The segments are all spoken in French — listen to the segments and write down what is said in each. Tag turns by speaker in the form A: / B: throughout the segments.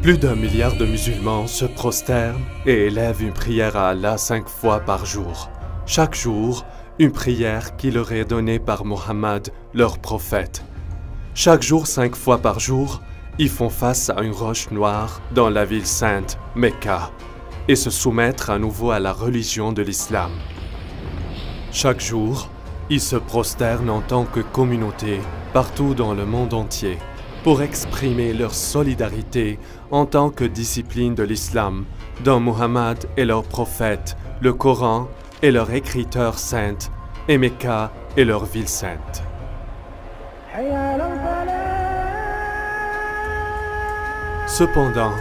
A: Plus d'1 milliard de musulmans se prosternent et élèvent une prière à Allah 5 fois par jour. Chaque jour, une prière qui leur est donnée par Mohammed, leur prophète. Chaque jour, 5 fois par jour, ils font face à une roche noire dans la ville sainte, Mecca, et se soumettre à nouveau à la religion de l'islam. Chaque jour, ils se prosternent en tant que communauté partout dans le monde entier pour exprimer leur solidarité en tant que discipline de l'islam, dont Mohammed est leur prophète, le Coran est leur écriture sainte, et Mecca est leur ville sainte. Cependant,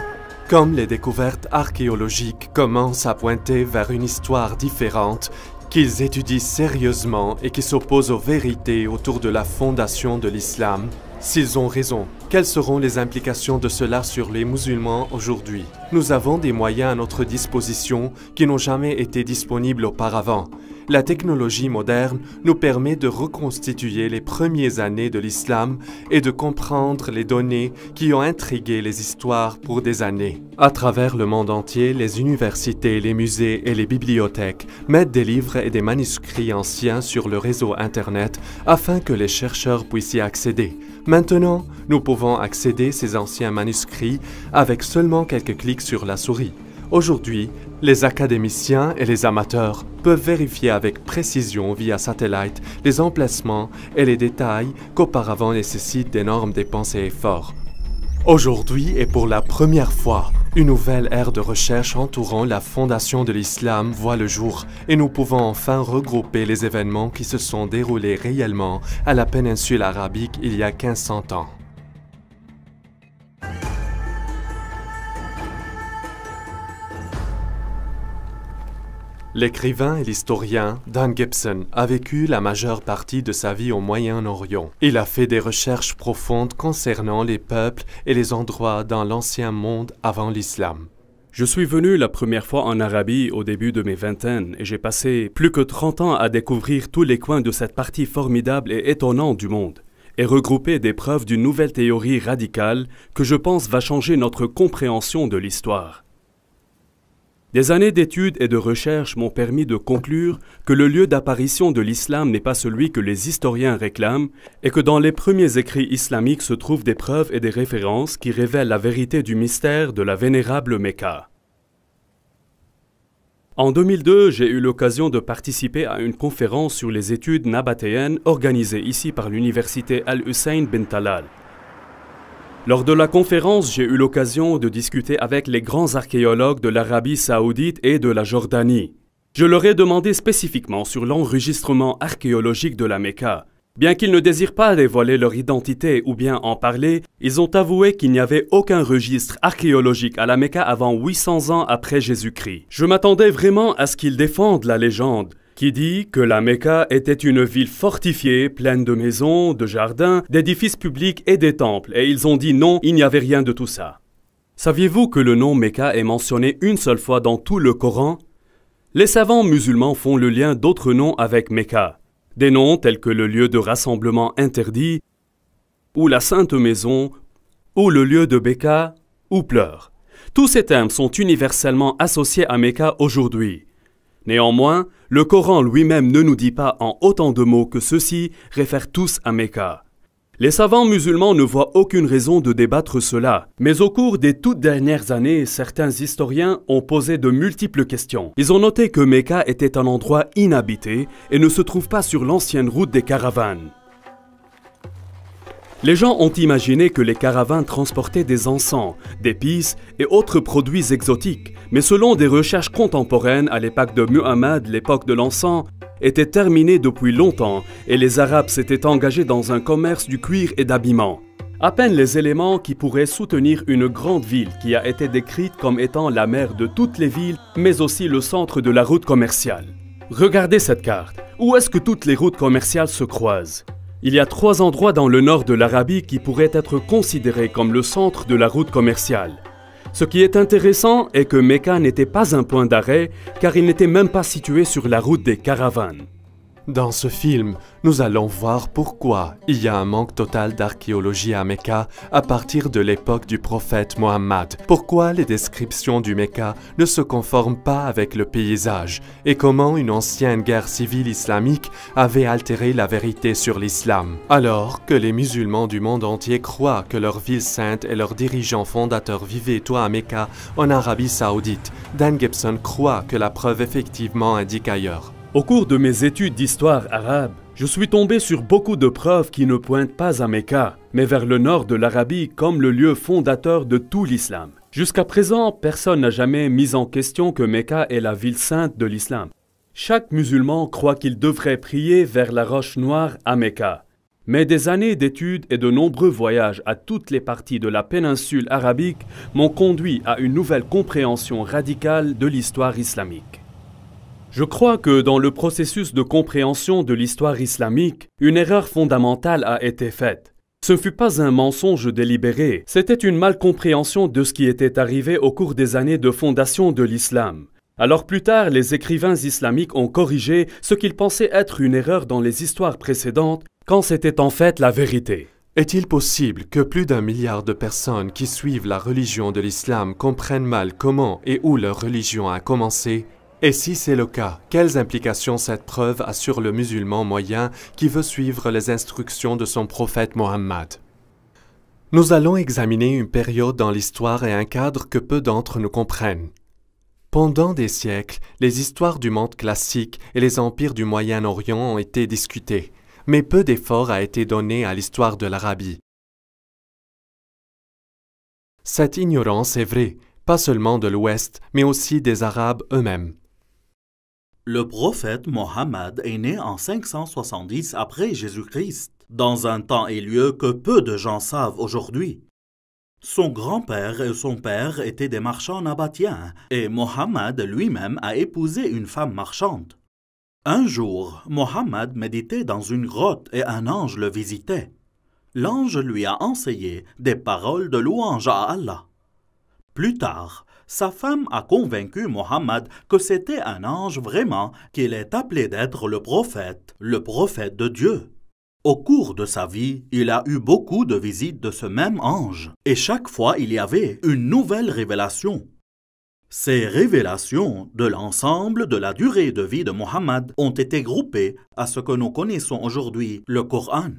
A: comme les découvertes archéologiques commencent à pointer vers une histoire différente, qu'ils étudient sérieusement et qui s'opposent aux vérités autour de la fondation de l'islam, s'ils ont raison, quelles seront les implications de cela sur les musulmans aujourd'hui? Nous avons des moyens à notre disposition qui n'ont jamais été disponibles auparavant. La technologie moderne nous permet de reconstituer les premières années de l'islam et de comprendre les données qui ont intrigué les histoires pour des années. À travers le monde entier, les universités, les musées et les bibliothèques mettent des livres et des manuscrits anciens sur le réseau Internet afin que les chercheurs puissent y accéder. Maintenant, nous pouvons accéder à ces anciens manuscrits avec seulement quelques clics sur la souris. Aujourd'hui, les académiciens et les amateurs peuvent vérifier avec précision via satellite les emplacements et les détails qu'auparavant nécessitent d'énormes dépenses et efforts. Aujourd'hui et pour la première fois, une nouvelle ère de recherche entourant la fondation de l'islam voit le jour et nous pouvons enfin regrouper les événements qui se sont déroulés réellement à la péninsule arabique il y a 1500 ans. L'écrivain et l'historien Dan Gibson a vécu la majeure partie de sa vie au Moyen-Orient. Il a fait des recherches profondes concernant les peuples et les endroits dans l'ancien monde avant l'islam.
B: Je suis venu la première fois en Arabie au début de mes vingtaines et j'ai passé plus que 30 ans à découvrir tous les coins de cette partie formidable et étonnante du monde et regrouper des preuves d'une nouvelle théorie radicale que je pense va changer notre compréhension de l'histoire. Des années d'études et de recherches m'ont permis de conclure que le lieu d'apparition de l'islam n'est pas celui que les historiens réclament et que dans les premiers écrits islamiques se trouvent des preuves et des références qui révèlent la vérité du mystère de la vénérable Mecca. En 2002, j'ai eu l'occasion de participer à une conférence sur les études nabatéennes organisée ici par l'université Al-Hussein bin Talal. Lors de la conférence, j'ai eu l'occasion de discuter avec les grands archéologues de l'Arabie saoudite et de la Jordanie. Je leur ai demandé spécifiquement sur l'enregistrement archéologique de la Mecca. Bien qu'ils ne désirent pas dévoiler leur identité ou bien en parler, ils ont avoué qu'il n'y avait aucun registre archéologique à la Mecca avant 800 ans après Jésus-Christ. Je m'attendais vraiment à ce qu'ils défendent la légende, qui dit que la Mecca était une ville fortifiée, pleine de maisons, de jardins, d'édifices publics et des temples, et ils ont dit non, il n'y avait rien de tout ça. Saviez-vous que le nom Mecca est mentionné une seule fois dans tout le Coran? Les savants musulmans font le lien d'autres noms avec Mecca, des noms tels que le lieu de rassemblement interdit, ou la sainte maison, ou le lieu de Béka, ou pleurs. Tous ces termes sont universellement associés à Mecca aujourd'hui. Néanmoins, le Coran lui-même ne nous dit pas en autant de mots que ceux-ci réfèrent tous à Mecca. Les savants musulmans ne voient aucune raison de débattre cela, mais au cours des toutes dernières années, certains historiens ont posé de multiples questions. Ils ont noté que Mecca était un endroit inhabité et ne se trouve pas sur l'ancienne route des caravanes. Les gens ont imaginé que les caravanes transportaient des encens, d'épices et autres produits exotiques, mais selon des recherches contemporaines à l'époque de Muhammad, l'époque de l'encens était terminée depuis longtemps et les Arabes s'étaient engagés dans un commerce du cuir et d'habillement. À peine les éléments qui pourraient soutenir une grande ville qui a été décrite comme étant la mère de toutes les villes, mais aussi le centre de la route commerciale. Regardez cette carte. Où est-ce que toutes les routes commerciales se croisent? Il y a 3 endroits dans le nord de l'Arabie qui pourraient être considérés comme le centre de la route commerciale. Ce qui est intéressant est que Mecca n'était pas un point d'arrêt car il n'était même pas situé sur la route des caravanes.
A: Dans ce film, nous allons voir pourquoi il y a un manque total d'archéologie à Mecca à partir de l'époque du prophète Mohammed, pourquoi les descriptions du Mecca ne se conforment pas avec le paysage et comment une ancienne guerre civile islamique avait altéré la vérité sur l'islam. Alors que les musulmans du monde entier croient que leur ville sainte et leurs dirigeants fondateurs vivaient tous à Mecca en Arabie Saoudite, Dan Gibson croit que la preuve effectivement indique ailleurs.
B: Au cours de mes études d'histoire arabe, je suis tombé sur beaucoup de preuves qui ne pointent pas à Mecca, mais vers le nord de l'Arabie comme le lieu fondateur de tout l'islam. Jusqu'à présent, personne n'a jamais mis en question que Mecca est la ville sainte de l'islam. Chaque musulman croit qu'il devrait prier vers la roche noire à Mecca. Mais des années d'études et de nombreux voyages à toutes les parties de la péninsule arabique m'ont conduit à une nouvelle compréhension radicale de l'histoire islamique. Je crois que dans le processus de compréhension de l'histoire islamique, une erreur fondamentale a été faite. Ce ne fut pas un mensonge délibéré, c'était une malcompréhension de ce qui était arrivé au cours des années de fondation de l'islam. Alors plus tard, les écrivains islamiques ont corrigé ce qu'ils pensaient être une erreur dans les histoires précédentes, quand c'était en fait la vérité.
A: Est-il possible que plus d'1 milliard de personnes qui suivent la religion de l'islam comprennent mal comment et où leur religion a commencé? Et si c'est le cas, quelles implications cette preuve a sur le musulman moyen qui veut suivre les instructions de son prophète Mohammed? Nous allons examiner une période dans l'histoire et un cadre que peu d'entre nous comprennent. Pendant des siècles, les histoires du monde classique et les empires du Moyen-Orient ont été discutées, mais peu d'effort a été donné à l'histoire de l'Arabie. Cette ignorance est vraie, pas seulement de l'Ouest, mais aussi des Arabes eux-mêmes.
C: Le prophète Mohammed est né en 570 après Jésus-Christ, dans un temps et lieu que peu de gens savent aujourd'hui. Son grand-père et son père étaient des marchands nabatéens, et Mohammed lui-même a épousé une femme marchande. Un jour, Mohammed méditait dans une grotte et un ange le visitait. L'ange lui a enseigné des paroles de louange à Allah. Plus tard, sa femme a convaincu Mohammed que c'était un ange vraiment, qu'il est appelé d'être le prophète de Dieu. Au cours de sa vie, il a eu beaucoup de visites de ce même ange, et chaque fois il y avait une nouvelle révélation. Ces révélations de l'ensemble de la durée de vie de Mohammed ont été groupées à ce que nous connaissons aujourd'hui, le Coran.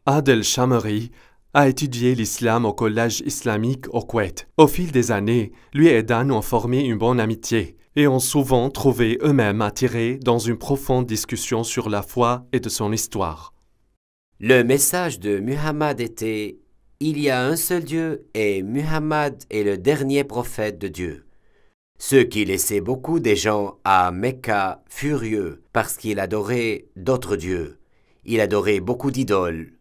A: Adel Shamari a étudié l'islam au collège islamique au Koweït. Au fil des années, lui et Dan ont formé une bonne amitié et ont souvent trouvé eux-mêmes attirés dans une profonde discussion sur la foi et de son histoire.
D: Le message de Muhammad était « Il y a un seul Dieu et Muhammad est le dernier prophète de Dieu ». Ce qui laissait beaucoup des gens à Mecca furieux parce qu'il adorait d'autres dieux. Il adorait beaucoup d'idoles.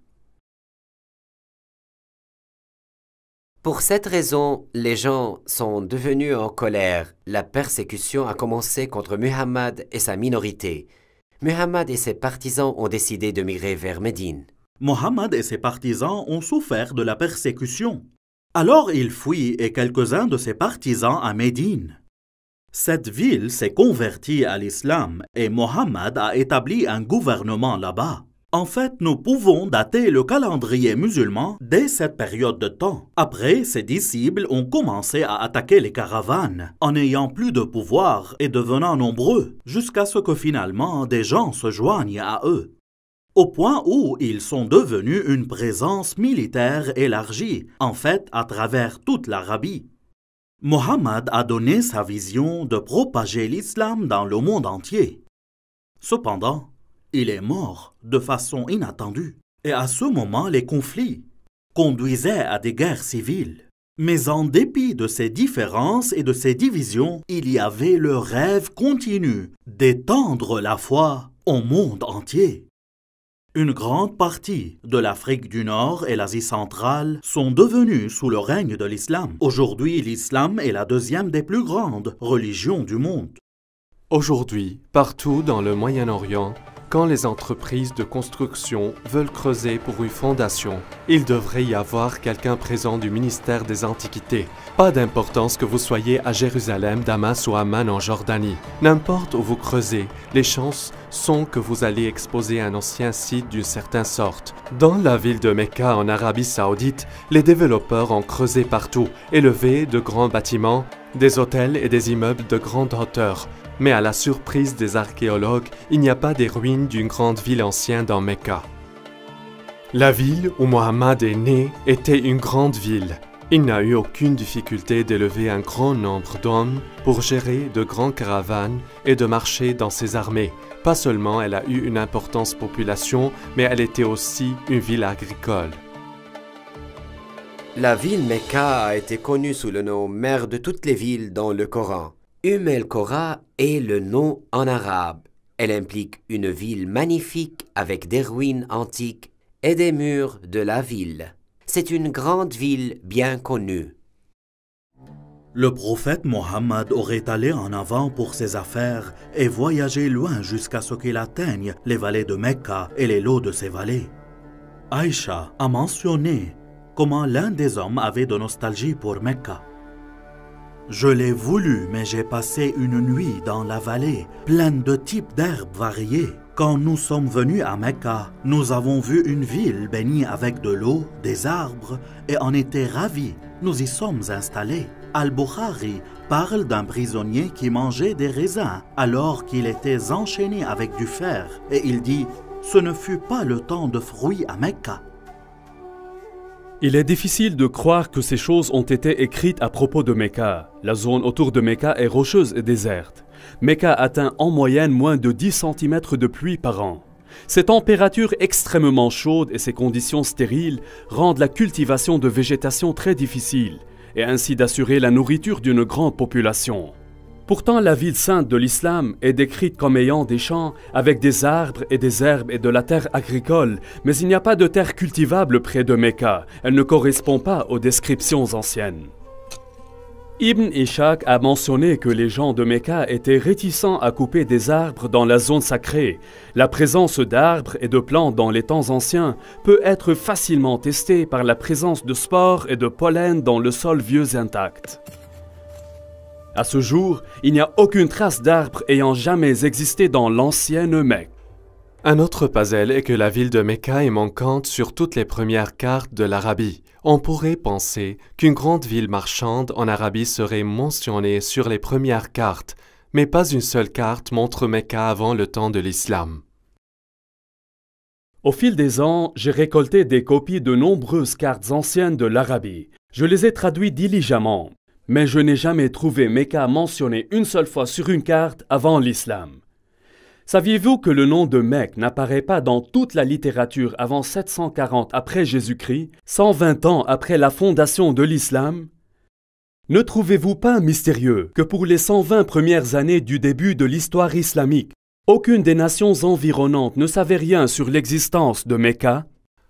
D: Pour cette raison, les gens sont devenus en colère. La persécution a commencé contre Muhammad et sa minorité. Muhammad et ses partisans ont décidé de migrer vers Médine.
C: Mohammed et ses partisans ont souffert de la persécution. Alors il fuit et quelques-uns de ses partisans à Médine. Cette ville s'est convertie à l'islam et Mohammed a établi un gouvernement là-bas. En fait, nous pouvons dater le calendrier musulman dès cette période de temps. Après, ses disciples ont commencé à attaquer les caravanes, en n'ayant plus de pouvoir et devenant nombreux, jusqu'à ce que finalement des gens se joignent à eux. Au point où ils sont devenus une présence militaire élargie, en fait à travers toute l'Arabie. Mohammed a donné sa vision de propager l'islam dans le monde entier. Cependant, il est mort de façon inattendue. Et à ce moment, les conflits conduisaient à des guerres civiles. Mais en dépit de ces différences et de ces divisions, il y avait le rêve continu d'étendre la foi au monde entier. Une grande partie de l'Afrique du Nord et l'Asie centrale sont devenues sous le règne de l'islam. Aujourd'hui, l'islam est la deuxième des plus grandes religions du monde.
A: Aujourd'hui, partout dans le Moyen-Orient, quand les entreprises de construction veulent creuser pour une fondation, il devrait y avoir quelqu'un présent du ministère des Antiquités. Pas d'importance que vous soyez à Jérusalem, Damas ou Amman en Jordanie. N'importe où vous creusez, les chances sont que vous allez exposer un ancien site d'une certaine sorte. Dans la ville de Mecca en Arabie Saoudite, les développeurs ont creusé partout, élevé de grands bâtiments, des hôtels et des immeubles de grande hauteur. Mais à la surprise des archéologues, il n'y a pas des ruines d'une grande ville ancienne dans Mecca. La ville où Mohammed est né était une grande ville. Il n'a eu aucune difficulté d'élever un grand nombre d'hommes pour gérer de grandes caravanes et de marcher dans ses armées. Pas seulement elle a eu une importante population, mais elle était aussi une ville agricole.
D: La ville Mecca a été connue sous le nom mère de toutes les villes dans le Coran. El-Qura est le nom en arabe. Elle implique une ville magnifique avec des ruines antiques et des murs de la ville. C'est une grande ville bien connue.
C: Le prophète Mohammed aurait allé en avant pour ses affaires et voyagé loin jusqu'à ce qu'il atteigne les vallées de Mecca et les lots de ces vallées. Aïcha a mentionné comment l'un des hommes avait de nostalgie pour Mecca. Je l'ai voulu, mais j'ai passé une nuit dans la vallée, pleine de types d'herbes variées. Quand nous sommes venus à Mecca, nous avons vu une ville bénie avec de l'eau, des arbres, et en était ravis. Nous y sommes installés. Al-Bukhari parle d'un prisonnier qui mangeait des raisins alors qu'il était enchaîné avec du fer, et il dit « Ce ne fut pas le temps de fruits à Mecca ».
B: Il est difficile de croire que ces choses ont été écrites à propos de Mecca. La zone autour de Mecca est rocheuse et déserte. Mecca atteint en moyenne moins de 10 cm de pluie par an. Ces températures extrêmement chaudes et ces conditions stériles rendent la cultivation de végétation très difficile et ainsi d'assurer la nourriture d'une grande population. Pourtant, la ville sainte de l'islam est décrite comme ayant des champs avec des arbres et des herbes et de la terre agricole, mais il n'y a pas de terre cultivable près de Mecca. Elle ne correspond pas aux descriptions anciennes. Ibn Ishaq a mentionné que les gens de Mecca étaient réticents à couper des arbres dans la zone sacrée. La présence d'arbres et de plantes dans les temps anciens peut être facilement testée par la présence de spores et de pollen dans le sol vieux intact. À ce jour, il n'y a aucune trace d'arbres ayant jamais existé dans l'ancienne Mecque.
A: Un autre puzzle est que la ville de Mecca est manquante sur toutes les premières cartes de l'Arabie. On pourrait penser qu'une grande ville marchande en Arabie serait mentionnée sur les premières cartes, mais pas une seule carte montre Mecca avant le temps de l'islam.
B: Au fil des ans, j'ai récolté des copies de nombreuses cartes anciennes de l'Arabie. Je les ai traduites diligemment, mais je n'ai jamais trouvé Mecca mentionné une seule fois sur une carte avant l'islam. Saviez-vous que le nom de Mecque n'apparaît pas dans toute la littérature avant 740 après Jésus-Christ, 120 ans après la fondation de l'islam? Ne trouvez-vous pas mystérieux que pour les 120 premières années du début de l'histoire islamique, aucune des nations environnantes ne savait rien sur l'existence de Mecca?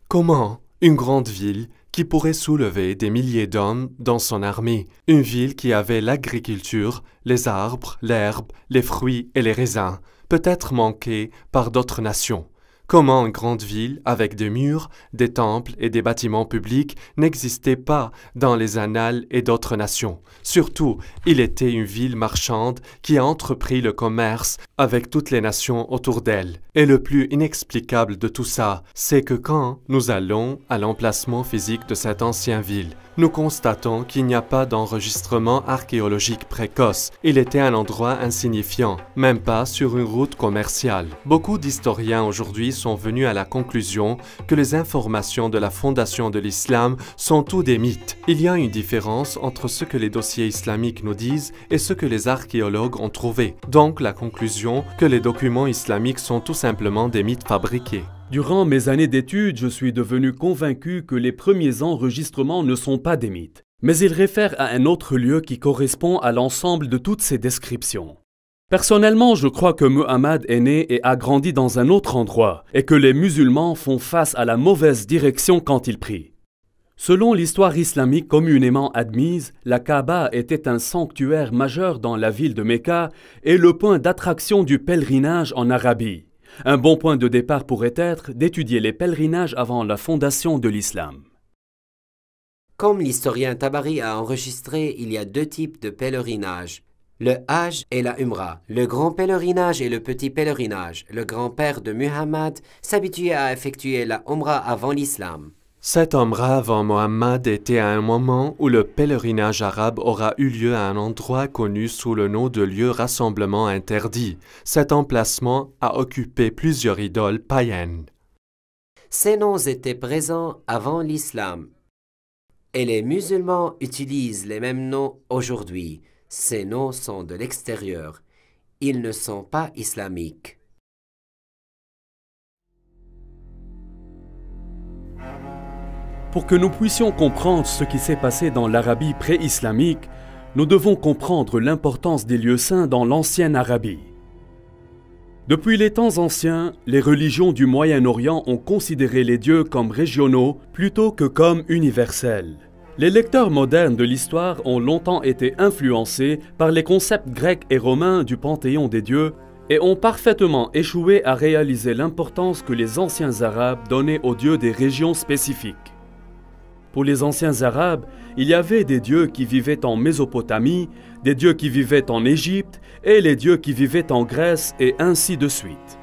A: Comment une grande ville qui pourrait soulever des milliers d'hommes dans son armée, une ville qui avait l'agriculture, les arbres, l'herbe, les fruits et les raisins, peut être manquée par d'autres nations? Comment une grande ville avec des murs, des temples et des bâtiments publics n'existait pas dans les annales et d'autres nations? Surtout, il était une ville marchande qui a entrepris le commerce avec toutes les nations autour d'elle. Et le plus inexplicable de tout ça, c'est que quand nous allons à l'emplacement physique de cette ancienne ville, nous constatons qu'il n'y a pas d'enregistrement archéologique précoce. Il était un endroit insignifiant, même pas sur une route commerciale. Beaucoup d'historiens aujourd'hui sont venus à la conclusion que les informations de la fondation de l'islam sont tous des mythes. Il y a une différence entre ce que les dossiers islamiques nous disent et ce que les archéologues ont trouvé. Donc la conclusion que les documents islamiques sont tout simplement des mythes fabriqués.
B: Durant mes années d'études, je suis devenu convaincu que les premiers enregistrements ne sont pas des mythes, mais ils réfèrent à un autre lieu qui correspond à l'ensemble de toutes ces descriptions. Personnellement, je crois que Muhammad est né et a grandi dans un autre endroit, et que les musulmans font face à la mauvaise direction quand ils prient. Selon l'histoire islamique communément admise, la Kaaba était un sanctuaire majeur dans la ville de Mecca et le point d'attraction du pèlerinage en Arabie. Un bon point de départ pourrait être d'étudier les pèlerinages avant la fondation de l'islam.
D: Comme l'historien Tabari a enregistré, il y a deux types de pèlerinages. Le Hajj et la Umrah, le grand pèlerinage et le petit pèlerinage. Le grand-père de Muhammad s'habituait à effectuer la Umrah avant l'islam.
A: Cette Umrah avant Mohammed était à un moment où le pèlerinage arabe aura eu lieu à un endroit connu sous le nom de lieu rassemblement interdit. Cet emplacement a occupé plusieurs idoles païennes.
D: Ces noms étaient présents avant l'islam. Et les musulmans utilisent les mêmes noms aujourd'hui. Ces noms sont de l'extérieur. Ils ne sont pas islamiques.
B: Pour que nous puissions comprendre ce qui s'est passé dans l'Arabie pré-islamique, nous devons comprendre l'importance des lieux saints dans l'ancienne Arabie. Depuis les temps anciens, les religions du Moyen-Orient ont considéré les dieux comme régionaux plutôt que comme universels. Les lecteurs modernes de l'histoire ont longtemps été influencés par les concepts grecs et romains du panthéon des dieux et ont parfaitement échoué à réaliser l'importance que les anciens Arabes donnaient aux dieux des régions spécifiques. Pour les anciens Arabes, il y avait des dieux qui vivaient en Mésopotamie, des dieux qui vivaient en Égypte et les dieux qui vivaient en Grèce et ainsi de suite.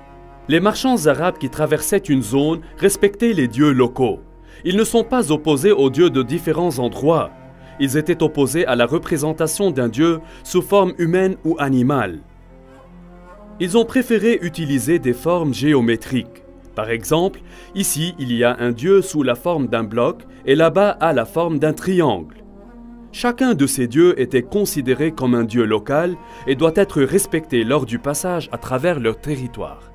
B: Les marchands arabes qui traversaient une zone respectaient les dieux locaux. Ils ne sont pas opposés aux dieux de différents endroits. Ils étaient opposés à la représentation d'un dieu sous forme humaine ou animale. Ils ont préféré utiliser des formes géométriques. Par exemple, ici, il y a un dieu sous la forme d'un bloc et là-bas à la forme d'un triangle. Chacun de ces dieux était considéré comme un dieu local et doit être respecté lors du passage à travers leur territoire.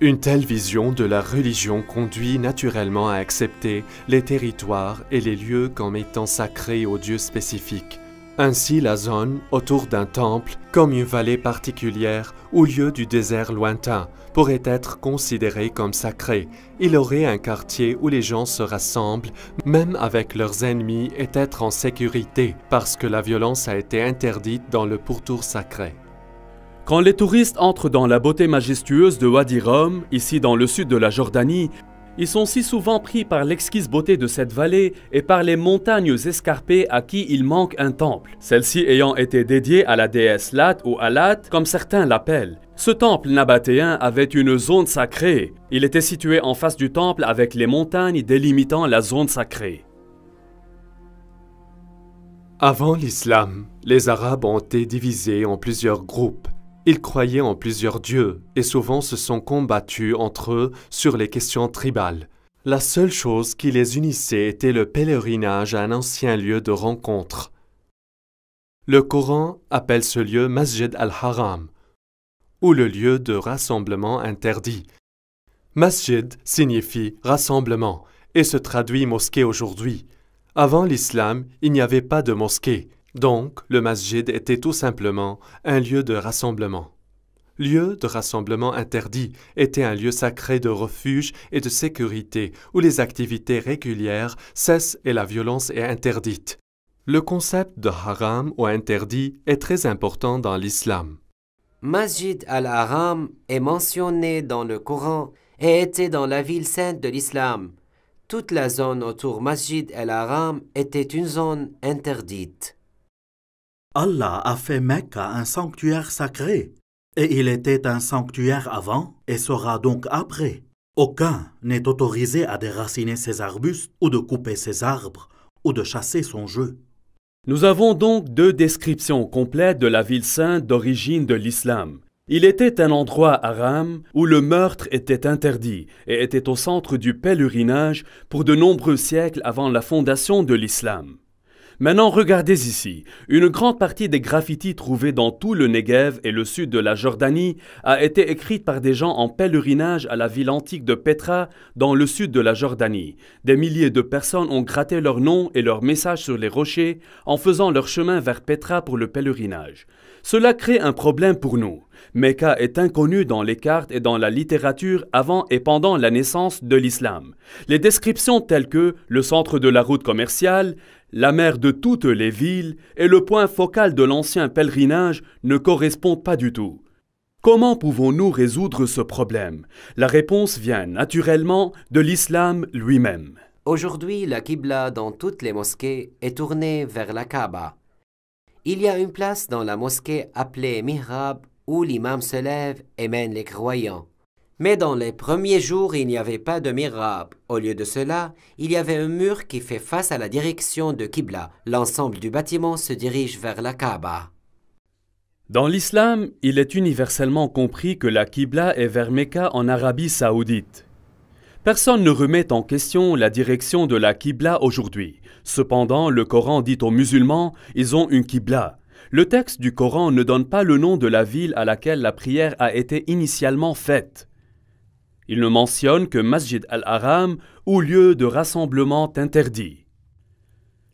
A: Une telle vision de la religion conduit naturellement à accepter les territoires et les lieux comme étant sacrés aux dieux spécifiques. Ainsi, la zone autour d'un temple, comme une vallée particulière ou lieu du désert lointain, pourrait être considérée comme sacrée. Il aurait un quartier où les gens se rassemblent, même avec leurs ennemis, et être en sécurité, parce que la violence a été interdite dans le pourtour sacré.
B: Quand les touristes entrent dans la beauté majestueuse de Wadi Rum, ici dans le sud de la Jordanie, ils sont si souvent pris par l'exquise beauté de cette vallée et par les montagnes escarpées à qui il manque un temple, celle-ci ayant été dédiée à la déesse Lat ou Alat, comme certains l'appellent. Ce temple nabatéen avait une zone sacrée. Il était situé en face du temple avec les montagnes délimitant la zone sacrée.
A: Avant l'islam, les Arabes ont été divisés en plusieurs groupes. Ils croyaient en plusieurs dieux et souvent se sont combattus entre eux sur les questions tribales. La seule chose qui les unissait était le pèlerinage à un ancien lieu de rencontre. Le Coran appelle ce lieu Masjid al-Haram, ou le lieu de rassemblement interdit. Masjid signifie rassemblement et se traduit mosquée aujourd'hui. Avant l'islam, il n'y avait pas de mosquée. Donc, le masjid était tout simplement un lieu de rassemblement. Lieu de rassemblement interdit était un lieu sacré de refuge et de sécurité où les activités régulières cessent et la violence est interdite. Le concept de haram ou interdit est très important dans l'islam.
D: Masjid al-Haram est mentionné dans le Coran et était dans la ville sainte de l'islam. Toute la zone autour Masjid al-Haram était une zone interdite.
C: Allah a fait Mecca un sanctuaire sacré, et il était un sanctuaire avant et sera donc après. Aucun n'est autorisé à déraciner ses arbustes ou de couper ses arbres ou de chasser son jeu.
B: Nous avons donc deux descriptions complètes de la ville sainte d'origine de l'islam. Il était un endroit haram où le meurtre était interdit et était au centre du pèlerinage pour de nombreux siècles avant la fondation de l'islam. Maintenant, regardez ici. Une grande partie des graffitis trouvés dans tout le Negev et le sud de la Jordanie a été écrite par des gens en pèlerinage à la ville antique de Petra dans le sud de la Jordanie. Des milliers de personnes ont gratté leurs noms et leurs messages sur les rochers en faisant leur chemin vers Petra pour le pèlerinage. Cela crée un problème pour nous. Mecca est inconnu dans les cartes et dans la littérature avant et pendant la naissance de l'islam. Les descriptions telles que le centre de la route commerciale, la mère de toutes les villes et le point focal de l'ancien pèlerinage ne correspondent pas du tout. Comment pouvons-nous résoudre ce problème? La réponse vient naturellement de l'islam lui-même.
D: Aujourd'hui, la Qibla dans toutes les mosquées est tournée vers la Kaaba. Il y a une place dans la mosquée appelée Mihrab où l'imam se lève et mène les croyants. Mais dans les premiers jours, il n'y avait pas de mihrab. Au lieu de cela, il y avait un mur qui fait face à la direction de Qibla. L'ensemble du bâtiment se dirige vers la Kaaba.
B: Dans l'islam, il est universellement compris que la Qibla est vers Mecca en Arabie saoudite. Personne ne remet en question la direction de la Qibla aujourd'hui. Cependant, le Coran dit aux musulmans, ils ont une Qibla. Le texte du Coran ne donne pas le nom de la ville à laquelle la prière a été initialement faite. Il ne mentionne que Masjid al-Haram ou lieu de rassemblement interdit.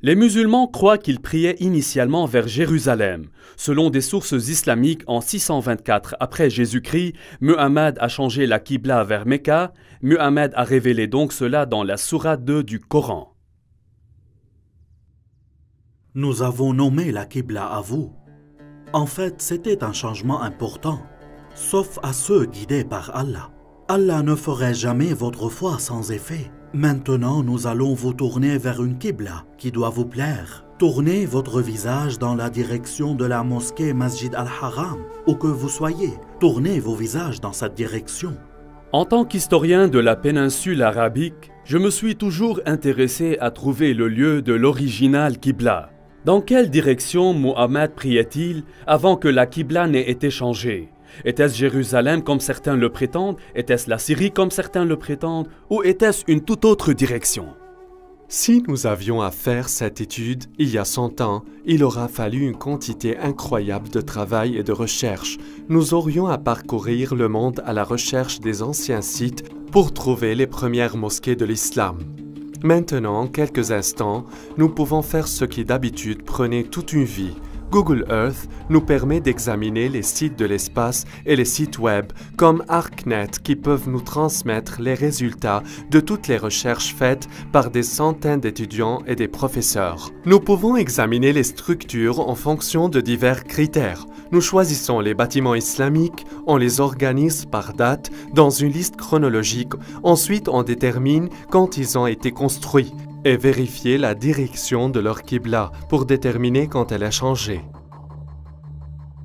B: Les musulmans croient qu'ils priaient initialement vers Jérusalem. Selon des sources islamiques, en 624 après Jésus-Christ, Muhammad a changé la Qibla vers Mecca. Muhammad a révélé donc cela dans la sourate 2 du Coran.
C: Nous avons nommé la Qibla à vous. En fait, c'était un changement important, sauf à ceux guidés par Allah. Allah ne ferait jamais votre foi sans effet. Maintenant, nous allons vous tourner vers une Qibla qui doit vous plaire. Tournez votre visage dans la direction de la mosquée Masjid al-Haram, où que vous soyez. Tournez vos visages dans cette direction.
B: En tant qu'historien de la péninsule arabique, je me suis toujours intéressé à trouver le lieu de l'original Qibla. Dans quelle direction Muhammad priait-il avant que la Qibla n'ait été changée? Était-ce Jérusalem comme certains le prétendent? Était-ce la Syrie comme certains le prétendent? Ou était-ce une toute autre direction?
A: Si nous avions à faire cette étude il y a 100 ans, il aura fallu une quantité incroyable de travail et de recherche. Nous aurions à parcourir le monde à la recherche des anciens sites pour trouver les premières mosquées de l'islam. Maintenant, en quelques instants, nous pouvons faire ce qui d'habitude prenait toute une vie. Google Earth nous permet d'examiner les sites de l'espace et les sites web comme ArcNet qui peuvent nous transmettre les résultats de toutes les recherches faites par des centaines d'étudiants et des professeurs. Nous pouvons examiner les structures en fonction de divers critères. Nous choisissons les bâtiments islamiques, on les organise par date dans une liste chronologique. Ensuite, on détermine quand ils ont été construits et vérifier la direction de leur Qibla pour déterminer quand elle a changé.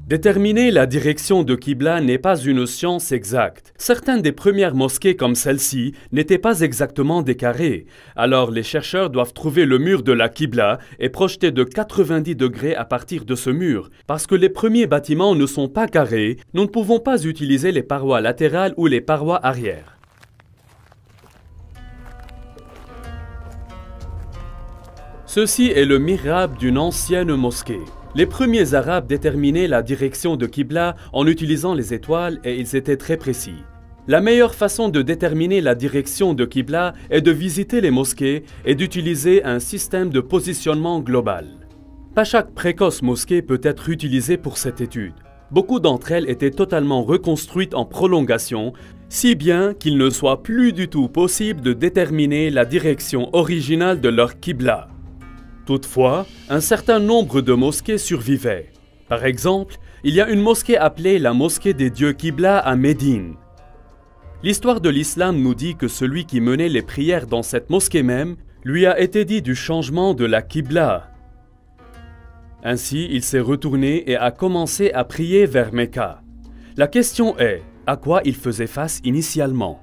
B: Déterminer la direction de Qibla n'est pas une science exacte. Certaines des premières mosquées comme celle-ci n'étaient pas exactement des carrés. Alors les chercheurs doivent trouver le mur de la Qibla et projeter de 90 degrés à partir de ce mur. Parce que les premiers bâtiments ne sont pas carrés, nous ne pouvons pas utiliser les parois latérales ou les parois arrière. Ceci est le mihrab d'une ancienne mosquée. Les premiers Arabes déterminaient la direction de Qibla en utilisant les étoiles et ils étaient très précis. La meilleure façon de déterminer la direction de Qibla est de visiter les mosquées et d'utiliser un système de positionnement global. Pas chaque précoce mosquée peut être utilisée pour cette étude. Beaucoup d'entre elles étaient totalement reconstruites en prolongation, si bien qu'il ne soit plus du tout possible de déterminer la direction originale de leur Qibla. Toutefois, un certain nombre de mosquées survivaient. Par exemple, il y a une mosquée appelée la mosquée des dieux Qibla à Médine. L'histoire de l'islam nous dit que celui qui menait les prières dans cette mosquée même lui a été dit du changement de la Qibla. Ainsi, il s'est retourné et a commencé à prier vers Mecca. La question est, à quoi il faisait face initialement?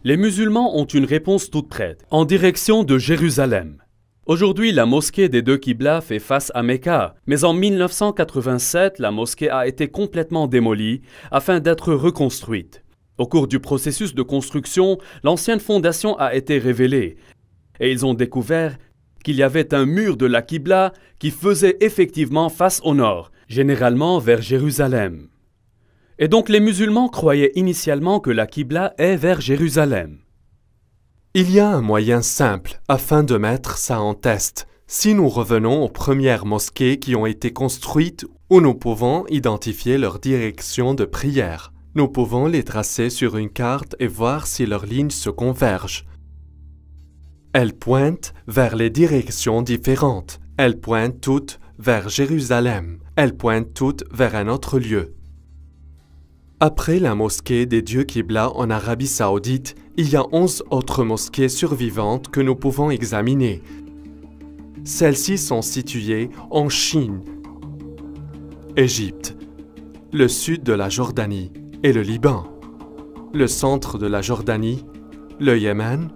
B: Les musulmans ont une réponse toute prête, en direction de Jérusalem. Aujourd'hui, la mosquée des deux Qibla fait face à Mecca, mais en 1987, la mosquée a été complètement démolie afin d'être reconstruite. Au cours du processus de construction, l'ancienne fondation a été révélée et ils ont découvert qu'il y avait un mur de la Qibla qui faisait effectivement face au nord, généralement vers Jérusalem. Et donc les musulmans croyaient initialement que la Qibla est vers Jérusalem.
A: Il y a un moyen simple afin de mettre ça en test. Si nous revenons aux premières mosquées qui ont été construites où nous pouvons identifier leur direction de prière, nous pouvons les tracer sur une carte et voir si leurs lignes se convergent. Elles pointent vers les directions différentes. Elles pointent toutes vers Jérusalem. Elles pointent toutes vers un autre lieu. Après la mosquée des dieux Qibla en Arabie Saoudite, il y a 11 autres mosquées survivantes que nous pouvons examiner. Celles-ci sont situées en Chine, Égypte, le sud de la Jordanie et le Liban, le centre de la Jordanie, le Yémen,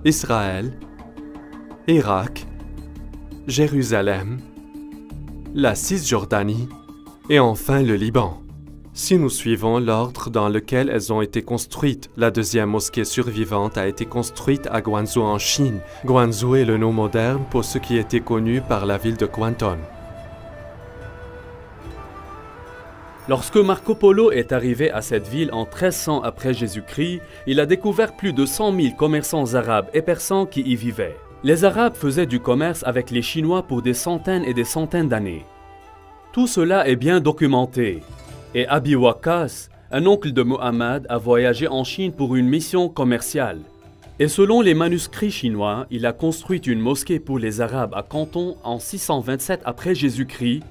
A: Israël, Irak, Jérusalem, la Cisjordanie et enfin le Liban. Si nous suivons l'ordre dans lequel elles ont été construites, la deuxième mosquée survivante a été construite à Guangzhou en Chine. Guangzhou est le nom moderne pour ce qui était connu par la ville de Canton.
B: Lorsque Marco Polo est arrivé à cette ville en 1300 après Jésus-Christ, il a découvert plus de 100 000 commerçants arabes et persans qui y vivaient. Les Arabes faisaient du commerce avec les Chinois pour des centaines et des centaines d'années. Tout cela est bien documenté. Et Abi Waqqas, un oncle de Muhammad, a voyagé en Chine pour une mission commerciale. Et selon les manuscrits chinois, il a construit une mosquée pour les Arabes à Canton en 627 après Jésus-Christ,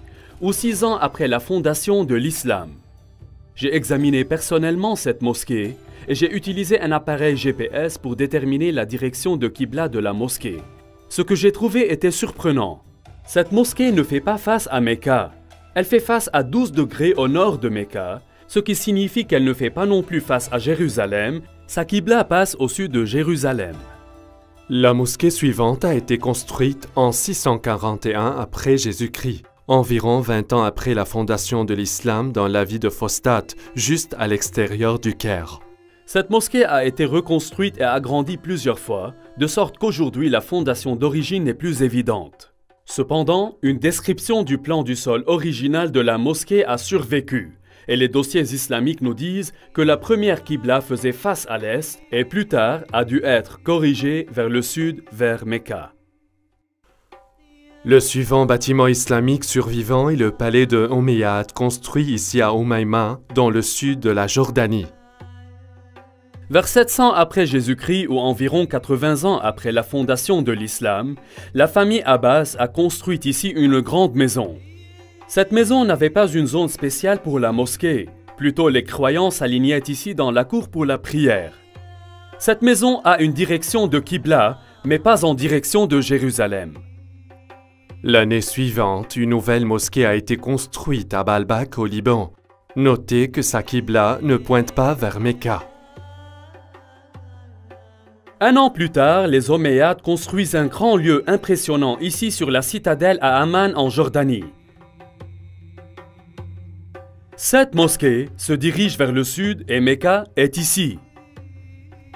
B: ou 6 ans après la fondation de l'islam. J'ai examiné personnellement cette mosquée et j'ai utilisé un appareil GPS pour déterminer la direction de Qibla de la mosquée. Ce que j'ai trouvé était surprenant. Cette mosquée ne fait pas face à Mecca. Elle fait face à 12 degrés au nord de Mecca, ce qui signifie qu'elle ne fait pas non plus face à Jérusalem. Sa Qibla passe au sud de Jérusalem.
A: La mosquée suivante a été construite en 641 après Jésus-Christ, environ 20 ans après la fondation de l'islam dans la ville de Fostat, juste à l'extérieur du Caire.
B: Cette mosquée a été reconstruite et agrandie plusieurs fois, de sorte qu'aujourd'hui la fondation d'origine n'est plus évidente. Cependant, une description du plan du sol original de la mosquée a survécu, et les dossiers islamiques nous disent que la première Qibla faisait face à l'est et plus tard a dû être corrigée vers le sud, vers Mecca.
A: Le suivant bâtiment islamique survivant est le palais de Omeyyade, construit ici à Homaïma, dans le sud de la Jordanie.
B: Vers 700 après Jésus-Christ ou environ 80 ans après la fondation de l'islam, la famille Abbas a construit ici une grande maison. Cette maison n'avait pas une zone spéciale pour la mosquée, plutôt les croyants s'alignaient ici dans la cour pour la prière. Cette maison a une direction de Qibla, mais pas en direction de Jérusalem.
A: L'année suivante, une nouvelle mosquée a été construite à Baalbek au Liban. Notez que sa Qibla ne pointe pas vers Mecca.
B: Un an plus tard, les Omeyyades construisent un grand lieu impressionnant ici sur la citadelle à Amman en Jordanie. Cette mosquée se dirige vers le sud et Mecca est ici.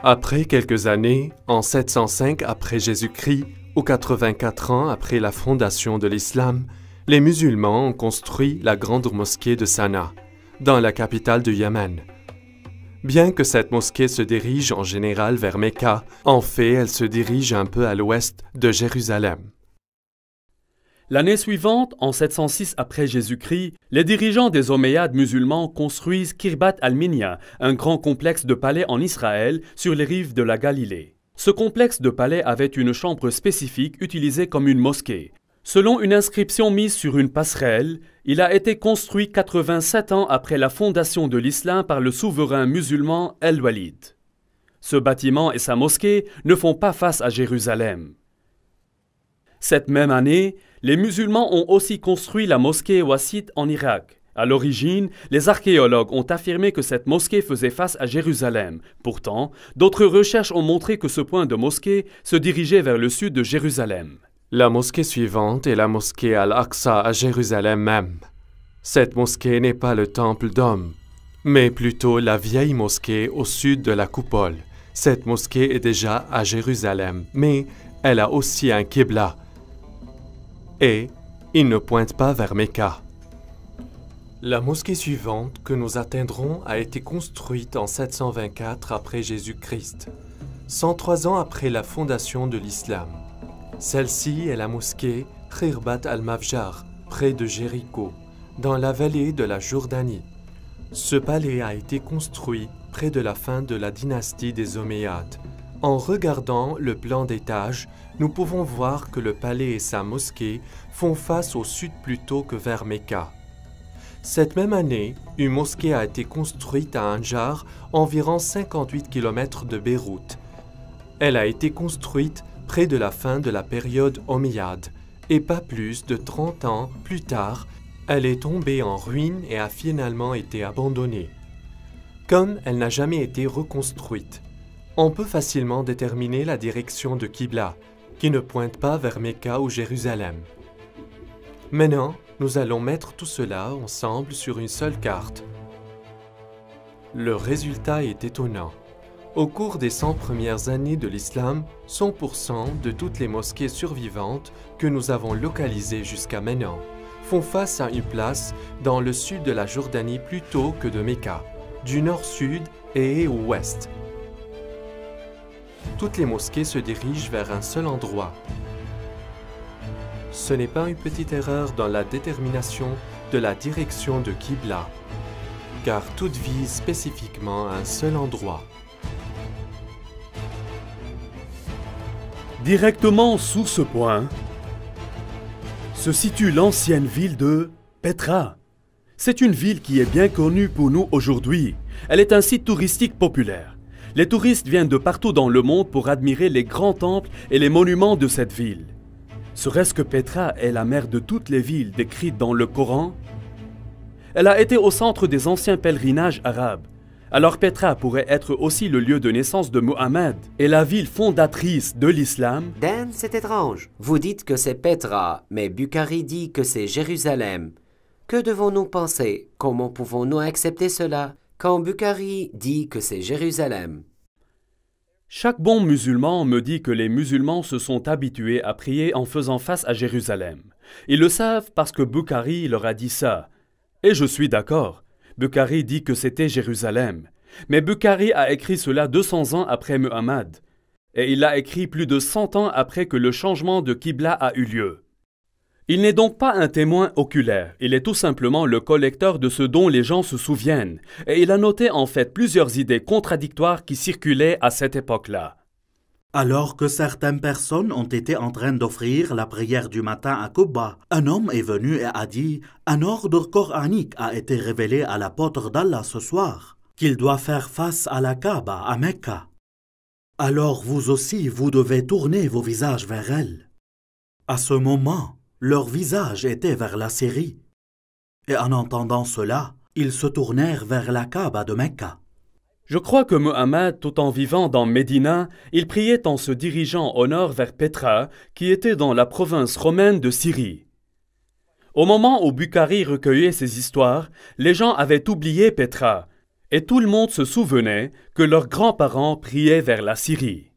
A: Après quelques années, en 705 après Jésus-Christ, ou 84 ans après la fondation de l'islam, les musulmans ont construit la grande mosquée de Sanaa, dans la capitale du Yémen. Bien que cette mosquée se dirige en général vers Mecca, en fait, elle se dirige un peu à l'ouest de Jérusalem.
B: L'année suivante, en 706 après Jésus-Christ, les dirigeants des Omeyyades musulmans construisent Kirbat al-Minya, un grand complexe de palais en Israël sur les rives de la Galilée. Ce complexe de palais avait une chambre spécifique utilisée comme une mosquée. Selon une inscription mise sur une passerelle, il a été construit 87 ans après la fondation de l'islam par le souverain musulman El-Walid. Ce bâtiment et sa mosquée ne font pas face à Jérusalem. Cette même année, les musulmans ont aussi construit la mosquée Wasit en Irak. À l'origine, les archéologues ont affirmé que cette mosquée faisait face à Jérusalem. Pourtant, d'autres recherches ont montré que ce point de mosquée se dirigeait vers le sud de Jérusalem.
A: La mosquée suivante est la mosquée Al-Aqsa à Jérusalem même. Cette mosquée n'est pas le temple d'hommes, mais plutôt la vieille mosquée au sud de la coupole. Cette mosquée est déjà à Jérusalem, mais elle a aussi un Qibla. Et il ne pointe pas vers Mecca. La mosquée suivante que nous atteindrons a été construite en 724 après Jésus-Christ, 103 ans après la fondation de l'islam. Celle-ci est la mosquée Khirbat al-Mafjar, près de Jéricho, dans la vallée de la Jordanie. Ce palais a été construit près de la fin de la dynastie des Omeyyades. En regardant le plan d'étage, nous pouvons voir que le palais et sa mosquée font face au sud plutôt que vers Mecca. Cette même année, une mosquée a été construite à Anjar, environ 58 km de Beyrouth. Elle a été construite près de la fin de la période omeyyade, et pas plus de 30 ans plus tard, Elle est tombée en ruine et a finalement été abandonnée. Comme elle n'a jamais été reconstruite, on peut facilement déterminer la direction de Qibla, qui ne pointe pas vers Mecca ou Jérusalem. Maintenant, nous allons mettre tout cela ensemble sur une seule carte. Le résultat est étonnant. Au cours des 100 premières années de l'islam, 100% de toutes les mosquées survivantes que nous avons localisées jusqu'à maintenant font face à une place dans le sud de la Jordanie plutôt que de Mecca, du nord-sud et ouest. Toutes les mosquées se dirigent vers un seul endroit. Ce n'est pas une petite erreur dans la détermination de la direction de Qibla, car toutes visent spécifiquement un seul endroit.
B: Directement sous ce point se situe l'ancienne ville de Petra. C'est une ville qui est bien connue pour nous aujourd'hui. Elle est un site touristique populaire. Les touristes viennent de partout dans le monde pour admirer les grands temples et les monuments de cette ville. Serait-ce que Petra est la mère de toutes les villes décrites dans le Coran? Elle a été au centre des anciens pèlerinages arabes. Alors Petra pourrait être aussi le lieu de naissance de Mohammed et la ville fondatrice de l'islam.
D: Dan, c'est étrange. Vous dites que c'est Petra, mais Bukhari dit que c'est Jérusalem. Que devons-nous penser? Comment pouvons-nous accepter cela quand Bukhari dit que c'est Jérusalem?
B: Chaque bon musulman me dit que les musulmans se sont habitués à prier en faisant face à Jérusalem. Ils le savent parce que Bukhari leur a dit ça. Et je suis d'accord. Bukhari dit que c'était Jérusalem. Mais Bukhari a écrit cela 200 ans après Muhammad. Et il l'a écrit plus de 100 ans après que le changement de Qibla a eu lieu. Il n'est donc pas un témoin oculaire, il est tout simplement le collecteur de ce dont les gens se souviennent. Et il a noté en fait plusieurs idées contradictoires qui circulaient à cette époque-là.
C: Alors que certaines personnes ont été en train d'offrir la prière du matin à Quba, un homme est venu et a dit « Un ordre coranique a été révélé à l'apôtre d'Allah ce soir, qu'il doit faire face à la Kaaba à Mecca. Alors vous aussi, vous devez tourner vos visages vers elle. » À ce moment, leur visage était vers la Syrie. Et en entendant cela, ils se tournèrent vers la Kaaba de Mecca.
B: Je crois que Muhammad, tout en vivant dans Médina, il priait en se dirigeant au nord vers Petra, qui était dans la province romaine de Syrie. Au moment où Bukhari recueillait ces histoires, les gens avaient oublié Petra, et tout le monde se souvenait que leurs grands-parents priaient vers la Syrie.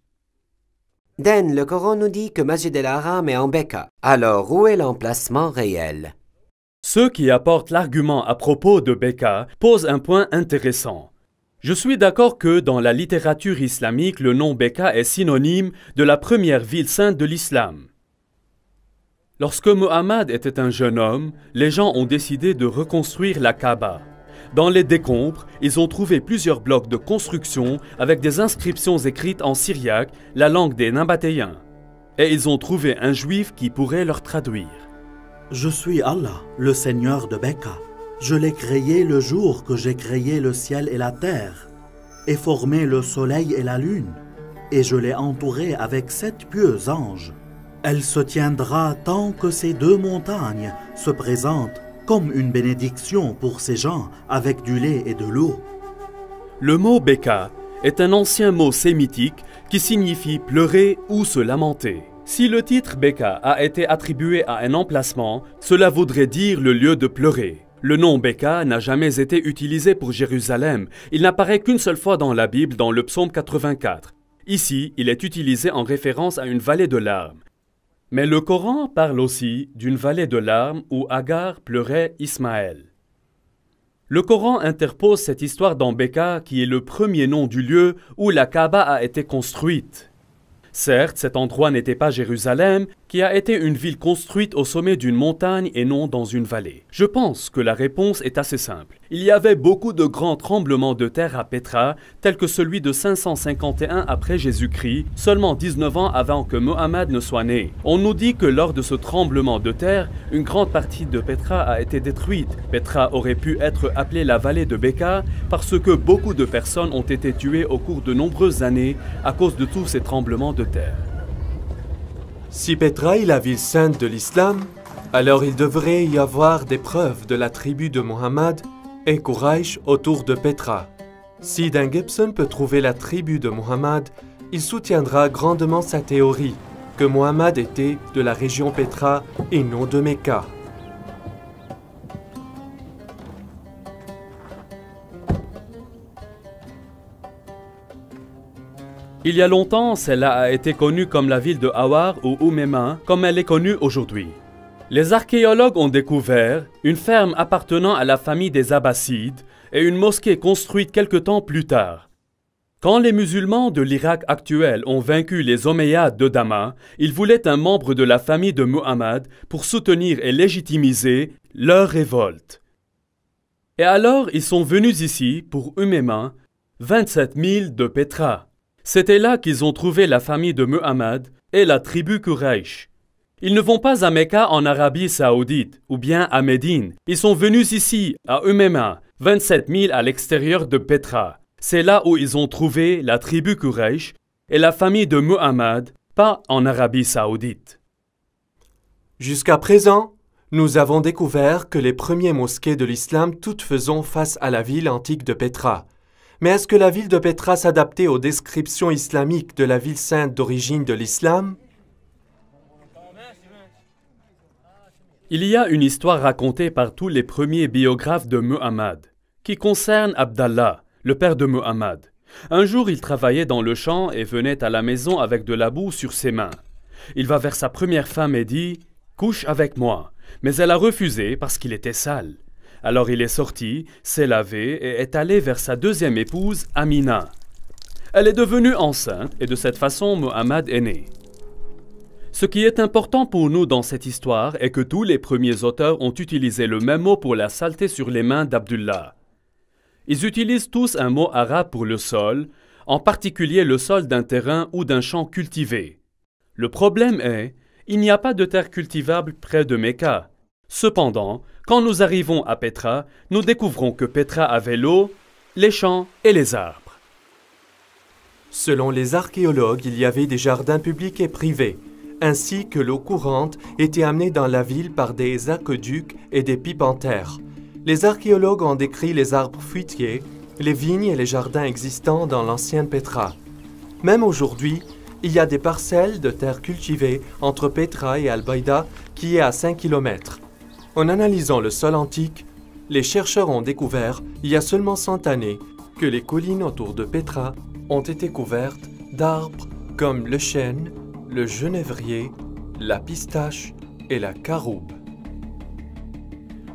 D: Dan, le Coran nous dit que Masjid el-Haram est en Mecca. Alors, où est l'emplacement réel?
B: Ceux qui apportent l'argument à propos de Mecca posent un point intéressant. Je suis d'accord que dans la littérature islamique, le nom Mecca est synonyme de la première ville sainte de l'islam. Lorsque Muhammad était un jeune homme, les gens ont décidé de reconstruire la Kaaba. Dans les décombres, ils ont trouvé plusieurs blocs de construction avec des inscriptions écrites en syriaque, la langue des Nabatéens. Et ils ont trouvé un juif qui pourrait leur traduire.
C: « Je suis Allah, le Seigneur de Mecca. Je l'ai créé le jour que j'ai créé le ciel et la terre, et formé le soleil et la lune, et je l'ai entouré avec 7 pieux anges. Elle se tiendra tant que ces 2 montagnes se présentent comme une bénédiction pour ces gens avec du lait et de l'eau. »
B: Le mot Beka est un ancien mot sémitique qui signifie pleurer ou se lamenter. Si le titre Beka a été attribué à un emplacement, cela voudrait dire le lieu de pleurer. Le nom Beka n'a jamais été utilisé pour Jérusalem. Il n'apparaît qu'une seule fois dans la Bible, dans le psaume 84. Ici, il est utilisé en référence à une vallée de larmes. Mais le Coran parle aussi d'une vallée de larmes où Agar pleurait Ismaël. Le Coran interpose cette histoire dans Beka qui est le premier nom du lieu où la Kaaba a été construite. Certes, cet endroit n'était pas Jérusalem, qui a été une ville construite au sommet d'une montagne et non dans une vallée. Je pense que la réponse est assez simple. Il y avait beaucoup de grands tremblements de terre à Petra, tels que celui de 551 après Jésus-Christ, seulement 19 ans avant que Mohammed ne soit né. On nous dit que lors de ce tremblement de terre, une grande partie de Petra a été détruite. Petra aurait pu être appelée la vallée de Beka parce que beaucoup de personnes ont été tuées au cours de nombreuses années à cause de tous ces tremblements de terre.
A: Si Petra est la ville sainte de l'islam, Alors il devrait y avoir des preuves de la tribu de Muhammad et Quraysh autour de Petra. Si Dan Gibson peut trouver la tribu de Muhammad, il soutiendra grandement sa théorie que Muhammad était de la région Petra et non de Mecca.
B: Il y a longtemps, celle-là a été connue comme la ville de Awar ou Oumema, comme elle est connue aujourd'hui. Les archéologues ont découvert une ferme appartenant à la famille des Abbassides et une mosquée construite quelque temps plus tard. Quand les musulmans de l'Irak actuel ont vaincu les Omeyyades de Damas, ils voulaient un membre de la famille de Muhammad pour soutenir et légitimiser leur révolte. Et alors, ils sont venus ici, pour Oumema, 27 000 de Petra. C'était là qu'ils ont trouvé la famille de Muhammad et la tribu Quraysh. Ils ne vont pas à Mecca en Arabie Saoudite ou bien à Médine. Ils sont venus ici, à Oumema, 27 000 à l'extérieur de Petra. C'est là où ils ont trouvé la tribu Quraysh et la famille de Muhammad, pas en Arabie Saoudite.
A: Jusqu'à présent, nous avons découvert que les premiers mosquées de l'islam toutes faisaient face à la ville antique de Petra. Mais est-ce que la ville de Petra s'adaptait aux descriptions islamiques de la ville sainte d'origine de l'islam?
B: Il y a une histoire racontée par tous les premiers biographes de Muhammad, qui concerne Abdallah, le père de Muhammad. Un jour, il travaillait dans le champ et venait à la maison avec de la boue sur ses mains. Il va vers sa première femme et dit « Couche avec moi », mais elle a refusé parce qu'il était sale. Alors il est sorti, s'est lavé et est allé vers sa deuxième épouse, Amina. Elle est devenue enceinte et de cette façon, Muhammad est né. Ce qui est important pour nous dans cette histoire est que tous les premiers auteurs ont utilisé le même mot pour la saleté sur les mains d'Abdullah. Ils utilisent tous un mot arabe pour le sol, en particulier le sol d'un terrain ou d'un champ cultivé. Le problème est, il n'y a pas de terre cultivable près de Mecca. Cependant, quand nous arrivons à Petra, nous découvrons que Petra avait l'eau, les champs et les arbres.
A: Selon les archéologues, il y avait des jardins publics et privés, ainsi que l'eau courante était amenée dans la ville par des aqueducs et des pipes en terre. Les archéologues ont décrit les arbres fruitiers, les vignes et les jardins existants dans l'ancienne Petra. Même aujourd'hui, il y a des parcelles de terre cultivées entre Petra et Al-Baïda qui est à 5 km. En analysant le sol antique, les chercheurs ont découvert, il y a seulement 100 années, que les collines autour de Petra ont été couvertes d'arbres comme le chêne, le genévrier, la pistache et la caroube.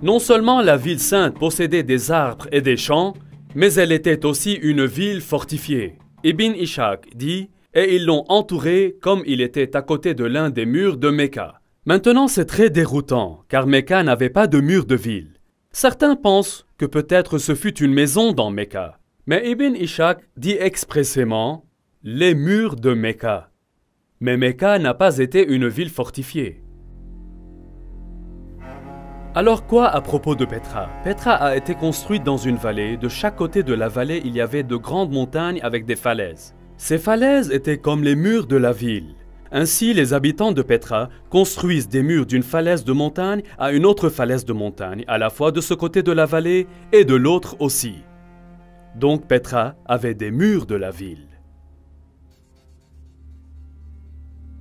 B: Non seulement la ville sainte possédait des arbres et des champs, mais elle était aussi une ville fortifiée. Ibn Ishaq dit « Et ils l'ont entouré comme il était à côté de l'un des murs de Mecca ». Maintenant, c'est très déroutant, car Mecca n'avait pas de mur de ville. Certains pensent que peut-être ce fut une maison dans Mecca, mais Ibn Ishaq dit expressément « les murs de Mecca ». Mais Mecca n'a pas été une ville fortifiée. Alors quoi à propos de Petra? Petra a été construite dans une vallée. De chaque côté de la vallée, il y avait de grandes montagnes avec des falaises. Ces falaises étaient comme les murs de la ville. Ainsi, les habitants de Petra construisent des murs d'une falaise de montagne à une autre falaise de montagne, à la fois de ce côté de la vallée et de l'autre aussi. Donc Petra avait des murs de la ville.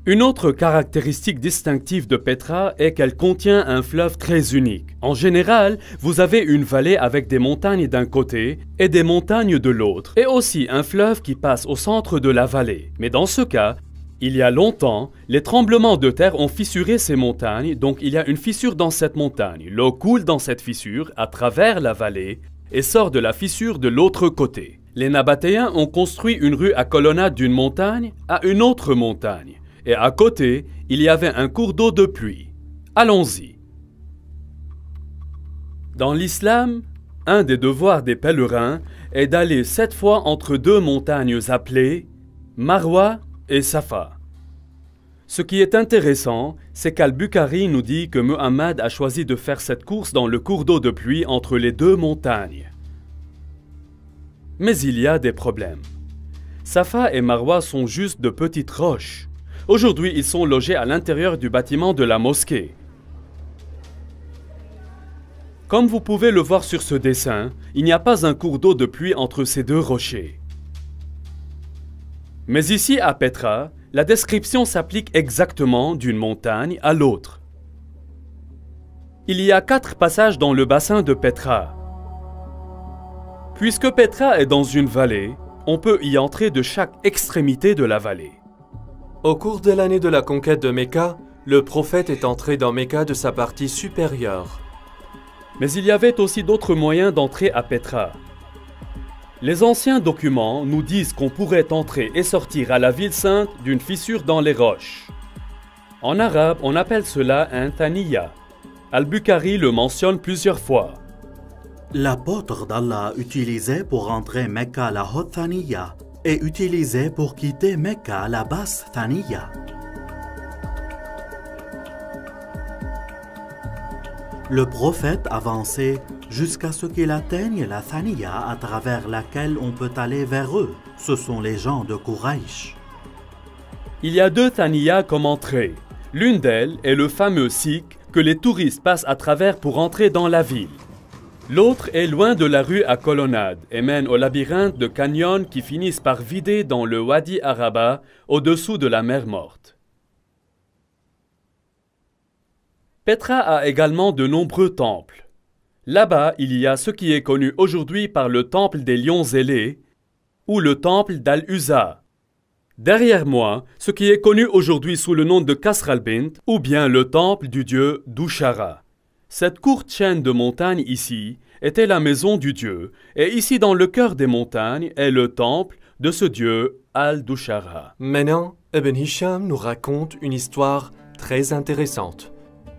B: Une autre caractéristique distinctive de Petra est qu'elle contient un fleuve très unique. En général, vous avez une vallée avec des montagnes d'un côté et des montagnes de l'autre, et aussi un fleuve qui passe au centre de la vallée. Mais dans ce cas, il y a longtemps, les tremblements de terre ont fissuré ces montagnes, donc il y a une fissure dans cette montagne. L'eau coule dans cette fissure à travers la vallée et sort de la fissure de l'autre côté. Les Nabatéens ont construit une rue à colonnade d'une montagne à une autre montagne. Et à côté, il y avait un cours d'eau de pluie. Allons-y. Dans l'islam, un des devoirs des pèlerins est d'aller 7 fois entre 2 montagnes appelées Marwa et Safa. Ce qui est intéressant, c'est qu'Al-Bukhari nous dit que Muhammad a choisi de faire cette course dans le cours d'eau de pluie entre les 2 montagnes. Mais il y a des problèmes. Safa et Marwa sont juste de petites roches. Aujourd'hui, ils sont logés à l'intérieur du bâtiment de la mosquée. Comme vous pouvez le voir sur ce dessin, il n'y a pas un cours d'eau de pluie entre ces deux rochers. Mais ici à Petra, la description s'applique exactement d'une montagne à l'autre. Il y a 4 passages dans le bassin de Petra. Puisque Petra est dans une vallée, on peut y entrer de chaque extrémité de la vallée.
A: Au cours de l'année de la conquête de Mecca, le prophète est entré dans Mecca de sa partie supérieure.
B: Mais il y avait aussi d'autres moyens d'entrer à Petra. Les anciens documents nous disent qu'on pourrait entrer et sortir à la ville sainte d'une fissure dans les roches. En arabe, on appelle cela un thaniya. Al-Bukhari le mentionne plusieurs fois.
C: L'apôtre d'Allah utilisait pour entrer Mecca la haute Thaniya et utilisait pour quitter Mecca la basse Thaniya. Le prophète avançait jusqu'à ce qu'il atteigne la Thaniya à travers laquelle on peut aller vers eux. Ce sont les gens de Quraysh.
B: Il y a 2 Thaniya comme entrée. L'une d'elles est le fameux Sikh que les touristes passent à travers pour entrer dans la ville. L'autre est loin de la rue à colonnade et mène au labyrinthe de canyons qui finissent par vider dans le Wadi Araba au-dessous de la mer Morte. Petra a également de nombreux temples. Là-bas, il y a ce qui est connu aujourd'hui par le temple des lions ailés ou le temple d'Al-Uzza. Derrière moi, ce qui est connu aujourd'hui sous le nom de Kasr al-Bint ou bien le temple du dieu Dushara. Cette courte chaîne de montagnes ici était la maison du dieu et ici dans le cœur des montagnes est le temple de ce dieu Al-Dushara.
A: Maintenant, Ibn Hisham nous raconte une histoire très intéressante.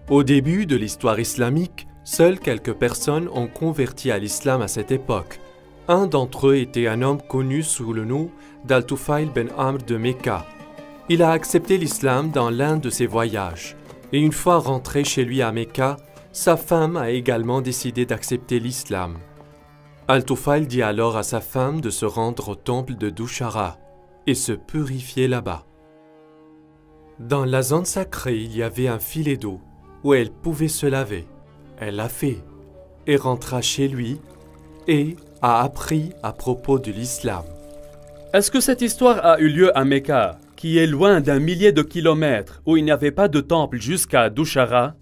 A: Au début de l'histoire islamique, seules quelques personnes ont converti à l'islam à cette époque. Un d'entre eux était un homme connu sous le nom d'Al-Tufail ben Amr de Mecca. Il a accepté l'islam dans l'un de ses voyages, et une fois rentré chez lui à Mecca, sa femme a également décidé d'accepter l'islam. Al-Tufail dit alors à sa femme de se rendre au temple de Dushara et se purifier là-bas. Dans la zone sacrée, il y avait un filet d'eau où elle pouvait se laver. Elle l'a fait et rentra chez lui et a appris à propos de l'islam.
B: Est-ce que cette histoire a eu lieu à Mecca, qui est loin d'un millier de kilomètres, où il n'y avait pas de temple jusqu'à Dushara,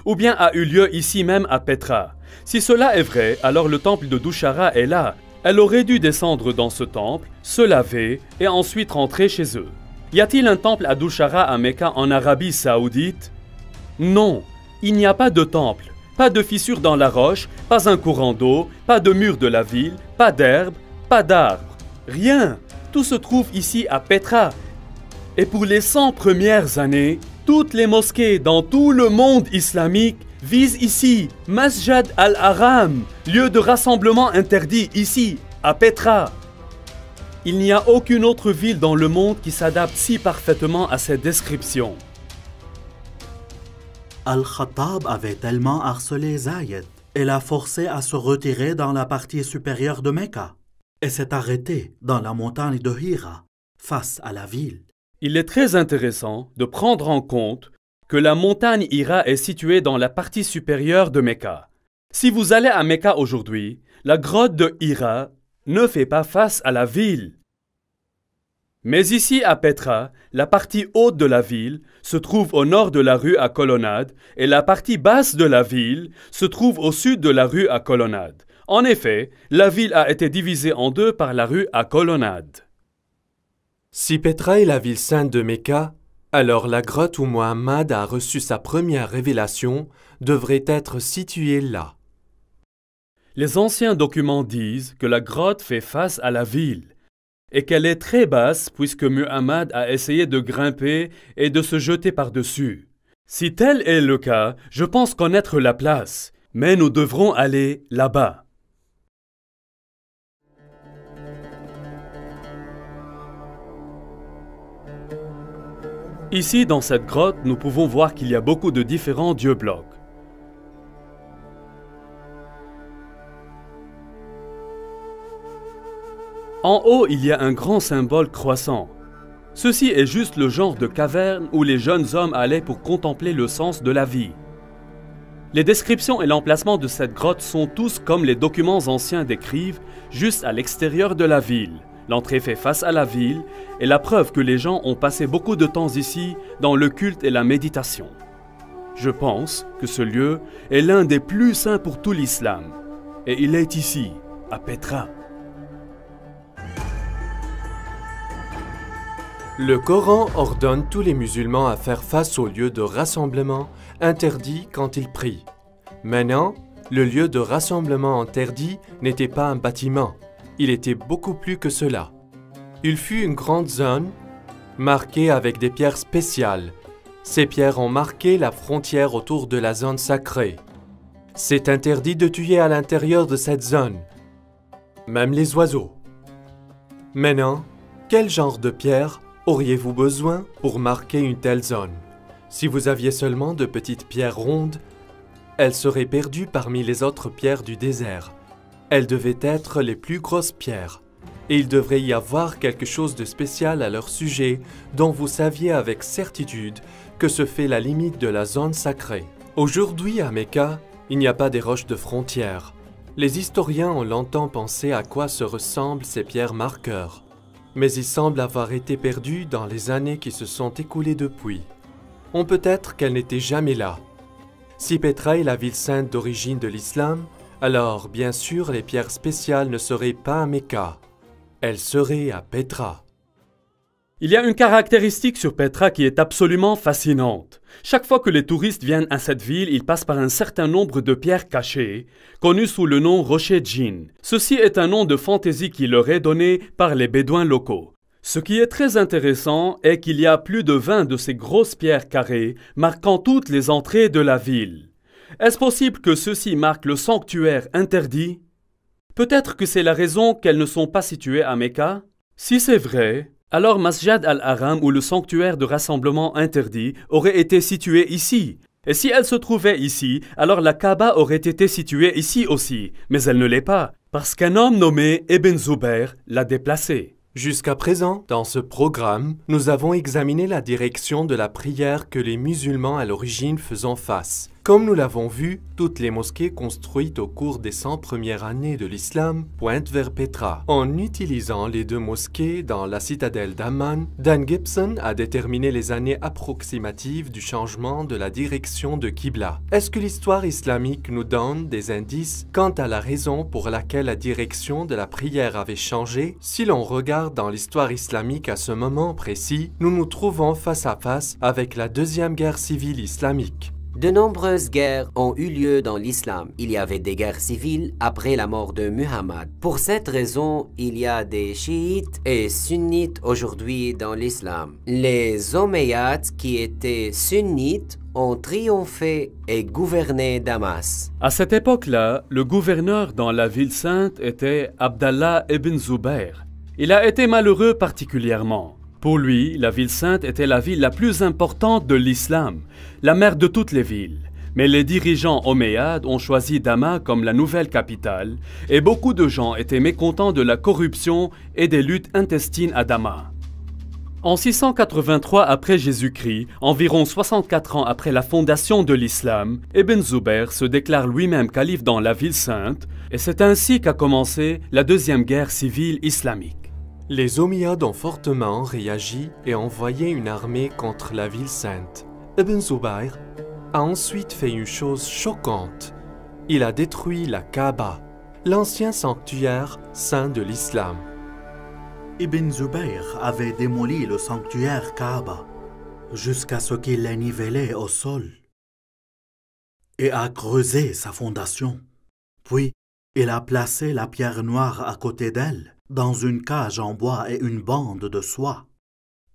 B: ou bien a eu lieu ici même à Petra? Si cela est vrai, alors le temple de Dushara est là. Elle aurait dû descendre dans ce temple, se laver et ensuite rentrer chez eux. Y a-t-il un temple à Dushara à Mecca en Arabie Saoudite? Non, il n'y a pas de temple, pas de fissure dans la roche, pas un courant d'eau, pas de mur de la ville, pas d'herbe, pas d'arbres, rien. Tout se trouve ici à Petra. Et pour les 100 premières années, toutes les mosquées dans tout le monde islamique visent ici, Masjid al-Haram, lieu de rassemblement interdit ici, à Petra. Il n'y a aucune autre ville dans le monde qui s'adapte si parfaitement à cette description.
C: Al-Khattab avait tellement harcelé Zayed et l'a forcé à se retirer dans la partie supérieure de Mecca et s'est arrêté dans la montagne de Hira, face à la ville.
B: Il est très intéressant de prendre en compte que la montagne Hira est située dans la partie supérieure de Mecca. Si vous allez à Mecca aujourd'hui, la grotte de Hira ne fait pas face à la ville. Mais ici à Petra, la partie haute de la ville se trouve au nord de la rue à colonnade et la partie basse de la ville se trouve au sud de la rue à colonnade. En effet, la ville a été divisée en deux par la rue à colonnade.
A: Si Petra est la ville sainte de Mecca, alors la grotte où Muhammad a reçu sa première révélation devrait être située là.
B: Les anciens documents disent que la grotte fait face à la ville et qu'elle est très basse puisque Muhammad a essayé de grimper et de se jeter par-dessus. Si tel est le cas, je pense connaître la place, mais nous devrons aller là-bas. Ici, dans cette grotte, nous pouvons voir qu'il y a beaucoup de différents dieux-blocs. En haut, il y a un grand symbole croissant. Ceci est juste le genre de caverne où les jeunes hommes allaient pour contempler le sens de la vie. Les descriptions et l'emplacement de cette grotte sont tous comme les documents anciens décrivent, juste à l'extérieur de la ville. L'entrée fait face à la ville et la preuve que les gens ont passé beaucoup de temps ici dans le culte et la méditation. Je pense que ce lieu est l'un des plus saints pour tout l'islam. Et il est ici, à Petra.
A: Le Coran ordonne tous les musulmans à faire face au lieu de rassemblement interdit quand ils prient. Maintenant, le lieu de rassemblement interdit n'était pas un bâtiment, il était beaucoup plus que cela. Il fut une grande zone marquée avec des pierres spéciales. Ces pierres ont marqué la frontière autour de la zone sacrée. C'est interdit de tuer à l'intérieur de cette zone, même les oiseaux. Maintenant, quel genre de pierre auriez-vous besoin pour marquer une telle zone? Si vous aviez seulement de petites pierres rondes, elles seraient perdues parmi les autres pierres du désert. Elles devaient être les plus grosses pierres, et il devrait y avoir quelque chose de spécial à leur sujet dont vous saviez avec certitude que ce fait la limite de la zone sacrée. Aujourd'hui, à Mecca, il n'y a pas des roches de frontières. Les historiens ont longtemps pensé à quoi se ressemblent ces pierres marqueurs, mais ils semblent avoir été perdus dans les années qui se sont écoulées depuis. On peut être qu'elles n'étaient jamais là. Si Petra est la ville sainte d'origine de l'islam, alors bien sûr les pierres spéciales ne seraient pas à Mecca. Elles seraient à Petra.
B: Il y a une caractéristique sur Petra qui est absolument fascinante. Chaque fois que les touristes viennent à cette ville, ils passent par un certain nombre de pierres cachées, connues sous le nom Rocher Djinn. Ceci est un nom de fantaisie qui leur est donné par les bédouins locaux. Ce qui est très intéressant est qu'il y a plus de 20 de ces grosses pierres carrées marquant toutes les entrées de la ville. Est-ce possible que ceux-ci marquent le sanctuaire interdit? Peut-être que c'est la raison qu'elles ne sont pas situées à Mecca? Si c'est vrai, alors Masjid al-Haram ou le sanctuaire de rassemblement interdit aurait été situé ici. Et si elle se trouvait ici, alors la Kaaba aurait été située ici aussi. Mais elle ne l'est pas, parce qu'un homme nommé Ibn Zubayr l'a déplacée.
A: Jusqu'à présent, dans ce programme, nous avons examiné la direction de la prière que les musulmans à l'origine faisaient face. Comme nous l'avons vu, toutes les mosquées construites au cours des 100 premières années de l'islam pointent vers Petra. En utilisant les deux mosquées dans la citadelle d'Amman, Dan Gibson a déterminé les années approximatives du changement de la direction de Qibla. Est-ce que l'histoire islamique nous donne des indices quant à la raison pour laquelle la direction de la prière avait changé? Si l'on regarde dans l'histoire islamique à ce moment précis, nous nous trouvons face à face avec la deuxième guerre civile islamique.
D: De nombreuses guerres ont eu lieu dans l'islam. Il y avait des guerres civiles après la mort de Muhammad. Pour cette raison, il y a des chiites et sunnites aujourd'hui dans l'islam. Les Omeyyades, qui étaient sunnites, ont triomphé et gouverné Damas.
B: À cette époque-là, le gouverneur dans la ville sainte était Abdallah ibn Zubayr. Il a été malheureux particulièrement. Pour lui, la ville sainte était la ville la plus importante de l'islam, la mère de toutes les villes. Mais les dirigeants omeyyades ont choisi Damas comme la nouvelle capitale et beaucoup de gens étaient mécontents de la corruption et des luttes intestines à Damas. En 683 après Jésus-Christ, environ 64 ans après la fondation de l'islam, Ibn Zubayr se déclare lui-même calife dans la ville sainte et c'est ainsi qu'a commencé la deuxième guerre civile islamique.
A: Les Omeyyades ont fortement réagi et envoyé une armée contre la ville sainte. Ibn Zubayr a ensuite fait une chose choquante. Il a détruit la Kaaba, l'ancien sanctuaire saint de l'islam.
C: Ibn Zubayr avait démoli le sanctuaire Kaaba jusqu'à ce qu'il l'ait nivelé au sol et a creusé sa fondation. Puis, il a placé la pierre noire à côté d'elle dans une cage en bois et une bande de soie.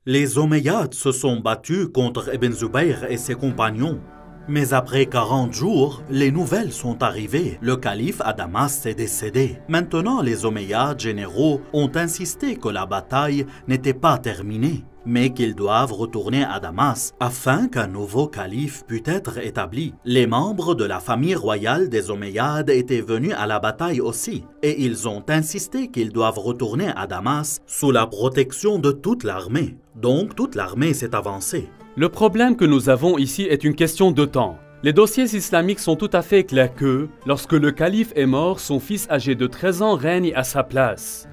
C: Les Omeyyades se sont battus contre Ibn Zubayr et ses compagnons. Mais après 40 jours, les nouvelles sont arrivées. Le calife à Damas est décédé. Maintenant, les Omeyyades généraux ont insisté que la bataille n'était pas terminée, mais qu'ils doivent retourner à Damas afin qu'un nouveau calife puisse être établi. Les membres de la famille royale des Omeyyades étaient venus à la bataille aussi, et ils ont insisté qu'ils doivent retourner à Damas sous la protection de toute l'armée. Donc toute l'armée s'est avancée.
B: Le problème que nous avons ici est une question de temps. Les dossiers islamiques sont tout à fait clairs que, lorsque le calife est mort, son fils âgé de 13 ans règne à sa place.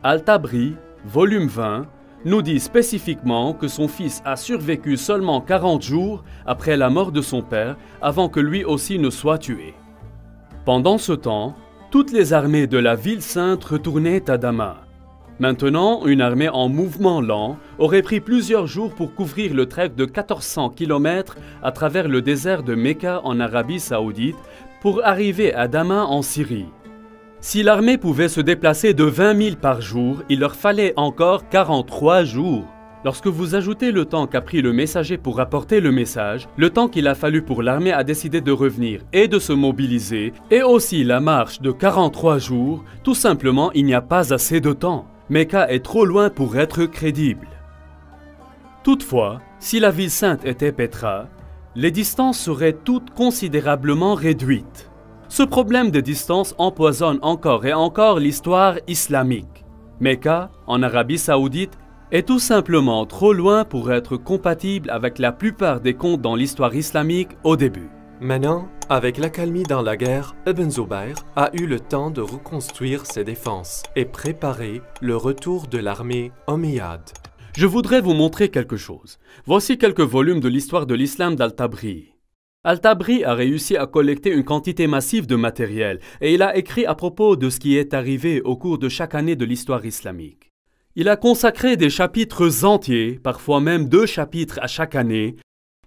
B: Al-Tabri, volume 20, nous dit spécifiquement que son fils a survécu seulement 40 jours après la mort de son père, avant que lui aussi ne soit tué. Pendant ce temps, toutes les armées de la ville sainte retournaient à Damas. Maintenant, une armée en mouvement lent aurait pris plusieurs jours pour couvrir le trek de 1400 km à travers le désert de Mecca en Arabie Saoudite pour arriver à Damas en Syrie. Si l'armée pouvait se déplacer de 20 000 par jour, il leur fallait encore 43 jours. Lorsque vous ajoutez le temps qu'a pris le messager pour apporter le message, le temps qu'il a fallu pour l'armée à décider de revenir et de se mobiliser, et aussi la marche de 43 jours, tout simplement il n'y a pas assez de temps. Mecca est trop loin pour être crédible. Toutefois, si la ville sainte était Petra, les distances seraient toutes considérablement réduites. Ce problème de distance empoisonne encore et encore l'histoire islamique. Mecca, en Arabie Saoudite, est tout simplement trop loin pour être compatible avec la plupart des contes dans l'histoire islamique au début.
A: Maintenant, avec l'accalmie dans la guerre, Ibn Zubayr a eu le temps de reconstruire ses défenses et préparer le retour de l'armée omeyyade.
B: Je voudrais vous montrer quelque chose. Voici quelques volumes de l'histoire de l'islam d'Al-Tabri. Al-Tabri a réussi à collecter une quantité massive de matériel et il a écrit à propos de ce qui est arrivé au cours de chaque année de l'histoire islamique. Il a consacré des chapitres entiers, parfois même 2 chapitres à chaque année,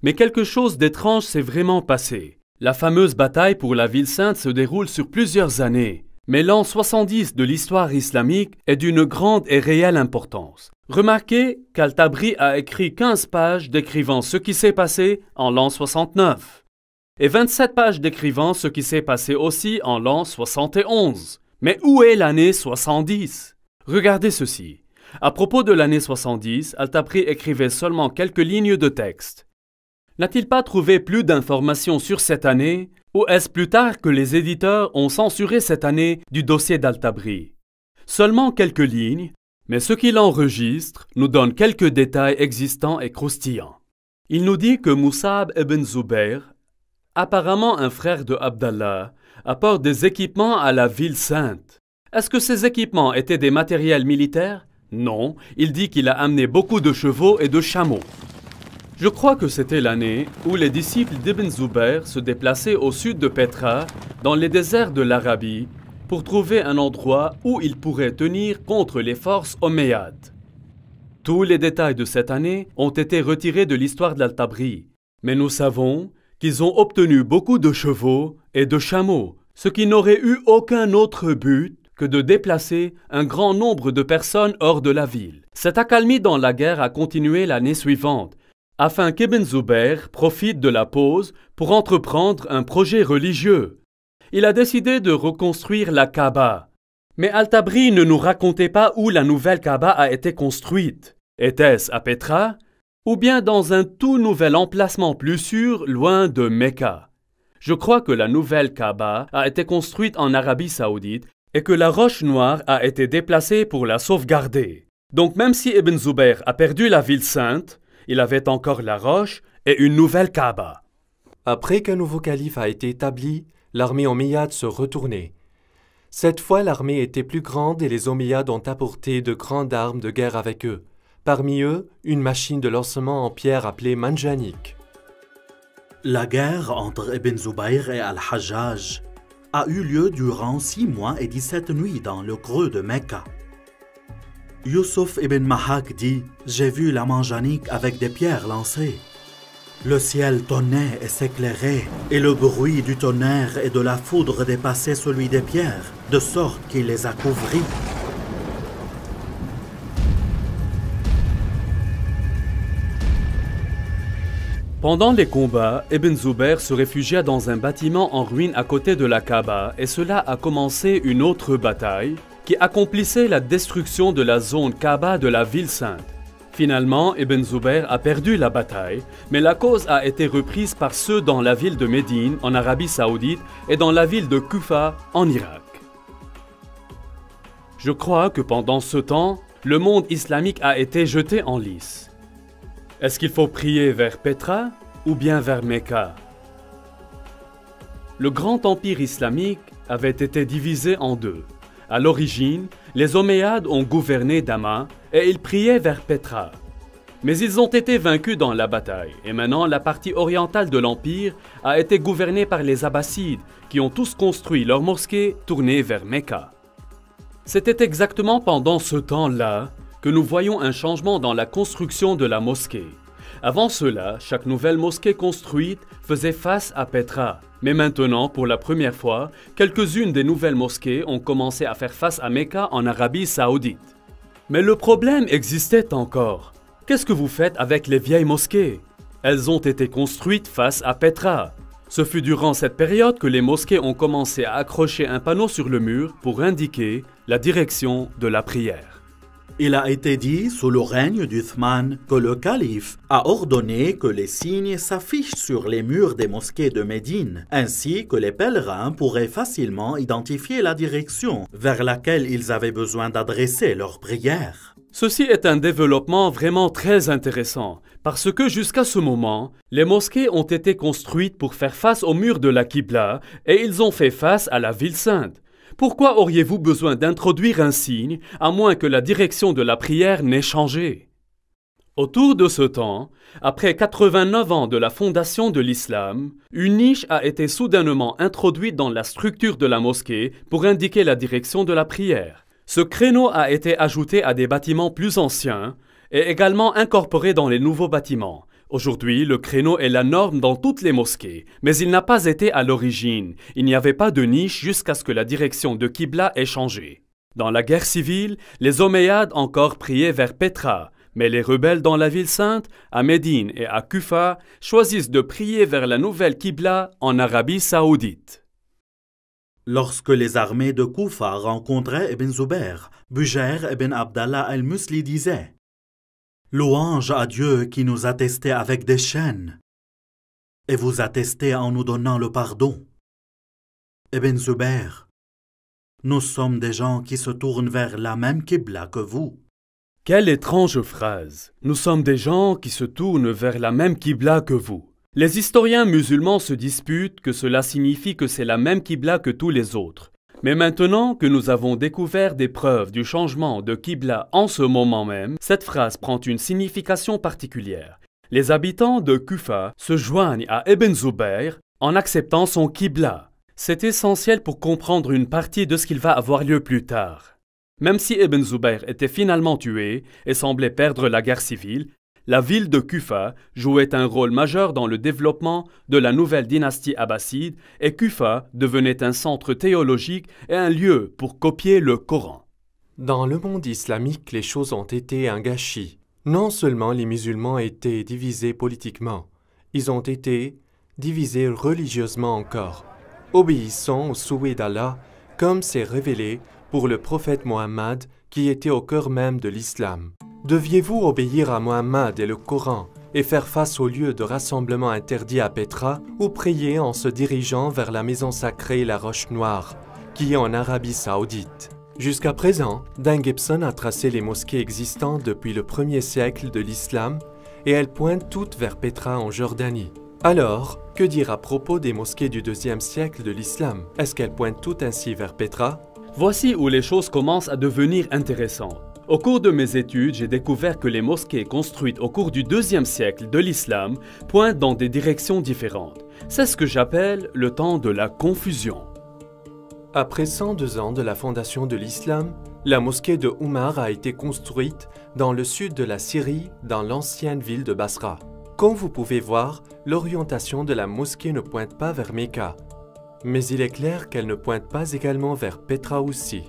B: mais quelque chose d'étrange s'est vraiment passé. La fameuse bataille pour la ville sainte se déroule sur plusieurs années, mais l'an 70 de l'histoire islamique est d'une grande et réelle importance. Remarquez qu'Al-Tabri a écrit 15 pages décrivant ce qui s'est passé en l'an 69 et 27 pages décrivant ce qui s'est passé aussi en l'an 71. Mais où est l'année 70? Regardez ceci. À propos de l'année 70, Al-Tabri écrivait seulement quelques lignes de texte. N'a-t-il pas trouvé plus d'informations sur cette année, ou est-ce plus tard que les éditeurs ont censuré cette année du dossier d'Al-Tabri? Seulement quelques lignes, mais ce qu'il enregistre nous donne quelques détails existants et croustillants. Il nous dit que Mus'ab ibn Zubayr, apparemment un frère de Abdallah, apporte des équipements à la ville sainte. Est-ce que ces équipements étaient des matériels militaires? Non, il dit qu'il a amené beaucoup de chevaux et de chameaux. Je crois que c'était l'année où les disciples d'Ibn Zubayr se déplaçaient au sud de Petra, dans les déserts de l'Arabie, pour trouver un endroit où ils pourraient tenir contre les forces omeyyades. Tous les détails de cette année ont été retirés de l'histoire d'Al-Tabri, mais nous savons qu'ils ont obtenu beaucoup de chevaux et de chameaux, ce qui n'aurait eu aucun autre but que de déplacer un grand nombre de personnes hors de la ville. Cette accalmie dans la guerre a continué l'année suivante, afin qu'Ibn Zubayr profite de la pause pour entreprendre un projet religieux. Il a décidé de reconstruire la Kaaba. Mais Al-Tabri ne nous racontait pas où la nouvelle Kaaba a été construite. Était-ce à Petra ou bien dans un tout nouvel emplacement plus sûr loin de Mecca? Je crois que la nouvelle Kaaba a été construite en Arabie Saoudite et que la roche noire a été déplacée pour la sauvegarder. Donc même si Ibn Zubayr a perdu la ville sainte, il avait encore la roche et une nouvelle Kaaba.
A: Après qu'un nouveau calife a été établi, l'armée omeyyade se retournait. Cette fois, l'armée était plus grande et les Omeyyades ont apporté de grandes armes de guerre avec eux. Parmi eux, une machine de lancement en pierre appelée Manjanik.
C: La guerre entre Ibn Zubayr et Al-Hajjaj a eu lieu durant 6 mois et 17 nuits dans le creux de Mecca. Yusuf ibn Mahak dit « J'ai vu la Manjanik avec des pierres lancées. Le ciel tonnait et s'éclairait, et le bruit du tonnerre et de la foudre dépassait celui des pierres, de sorte qu'il les a couvries. »
B: Pendant les combats, Ibn Zubayr se réfugia dans un bâtiment en ruine à côté de la Kaaba et cela a commencé une autre bataille qui accomplissait la destruction de la zone Kaaba de la ville sainte. Finalement, Ibn Zubayr a perdu la bataille, mais la cause a été reprise par ceux dans la ville de Médine, en Arabie Saoudite, et dans la ville de Kufa, en Irak. Je crois que pendant ce temps, le monde islamique a été jeté en lice. Est-ce qu'il faut prier vers Petra ou bien vers Mecca? Le grand empire islamique avait été divisé en deux. À l'origine, les Omeyyades ont gouverné Damas et ils priaient vers Petra. Mais ils ont été vaincus dans la bataille et maintenant la partie orientale de l'empire a été gouvernée par les Abbassides qui ont tous construit leur mosquée tournée vers Mecca. C'était exactement pendant ce temps-là que nous voyons un changement dans la construction de la mosquée. Avant cela, chaque nouvelle mosquée construite faisait face à Petra. Mais maintenant, pour la première fois, quelques-unes des nouvelles mosquées ont commencé à faire face à Mecca en Arabie Saoudite. Mais le problème existait encore. Qu'est-ce que vous faites avec les vieilles mosquées? Elles ont été construites face à Petra. Ce fut durant cette période que les mosquées ont commencé à accrocher un panneau sur le mur pour indiquer la direction de la prière.
C: Il a été dit sous le règne d'Uthman que le calife a ordonné que les signes s'affichent sur les murs des mosquées de Médine, ainsi que les pèlerins pourraient facilement identifier la direction vers laquelle ils avaient besoin d'adresser leurs prières.
B: Ceci est un développement vraiment très intéressant, parce que jusqu'à ce moment, les mosquées ont été construites pour faire face au mur de la Qibla et ils ont fait face à la ville sainte. Pourquoi auriez-vous besoin d'introduire un signe, à moins que la direction de la prière n'ait changé? Autour de ce temps, après 89 ans de la fondation de l'islam, une niche a été soudainement introduite dans la structure de la mosquée pour indiquer la direction de la prière. Ce créneau a été ajouté à des bâtiments plus anciens et également incorporé dans les nouveaux bâtiments. Aujourd'hui, le créneau est la norme dans toutes les mosquées, mais il n'a pas été à l'origine. Il n'y avait pas de niche jusqu'à ce que la direction de Qibla ait changé. Dans la guerre civile, les Omeyyades encore priaient vers Petra, mais les rebelles dans la ville sainte, à Médine et à Kufa, choisissent de prier vers la nouvelle Qibla en Arabie Saoudite.
C: Lorsque les armées de Kufa rencontraient Ibn Zubayr, Bujair ibn Abdallah al-Musli disait: « Louange à Dieu qui nous a testés avec des chaînes, et vous a testés en nous donnant le pardon. Ibn Zubayr, nous sommes des gens qui se tournent vers la même Qibla que vous. »
B: Quelle étrange phrase! Nous sommes des gens qui se tournent vers la même Qibla que vous. Les historiens musulmans se disputent que cela signifie que c'est la même Qibla que tous les autres. Mais maintenant que nous avons découvert des preuves du changement de Qibla en ce moment même, cette phrase prend une signification particulière. Les habitants de Kufa se joignent à Ibn Zubayr en acceptant son Qibla. C'est essentiel pour comprendre une partie de ce qu'il va avoir lieu plus tard. Même si Ibn Zubayr était finalement tué et semblait perdre la guerre civile, la ville de Kufa jouait un rôle majeur dans le développement de la nouvelle dynastie abbasside et Kufa devenait un centre théologique et un lieu pour copier le Coran.
A: Dans le monde islamique, les choses ont été un gâchis. Non seulement les musulmans étaient divisés politiquement, ils ont été divisés religieusement encore, obéissant au souhait d'Allah, comme c'est révélé pour le prophète Mohammed qui était au cœur même de l'islam. Deviez-vous obéir à Mohammed et le Coran et faire face au lieu de rassemblement interdit à Petra ou prier en se dirigeant vers la maison sacrée La Roche Noire, qui est en Arabie Saoudite? Jusqu'à présent, Dan Gibson a tracé les mosquées existantes depuis le 1er siècle de l'islam et elles pointent toutes vers Petra en Jordanie. Alors, que dire à propos des mosquées du 2e siècle de l'islam? Est-ce qu'elles pointent toutes ainsi vers Petra?
B: Voici où les choses commencent à devenir intéressantes. Au cours de mes études, j'ai découvert que les mosquées construites au cours du 2e siècle de l'islam pointent dans des directions différentes. C'est ce que j'appelle le temps de la confusion.
A: Après 102 ans de la fondation de l'islam, la mosquée de Oumar a été construite dans le sud de la Syrie, dans l'ancienne ville de Basra. Comme vous pouvez voir, l'orientation de la mosquée ne pointe pas vers Mecca, mais il est clair qu'elle ne pointe pas également vers Petra aussi.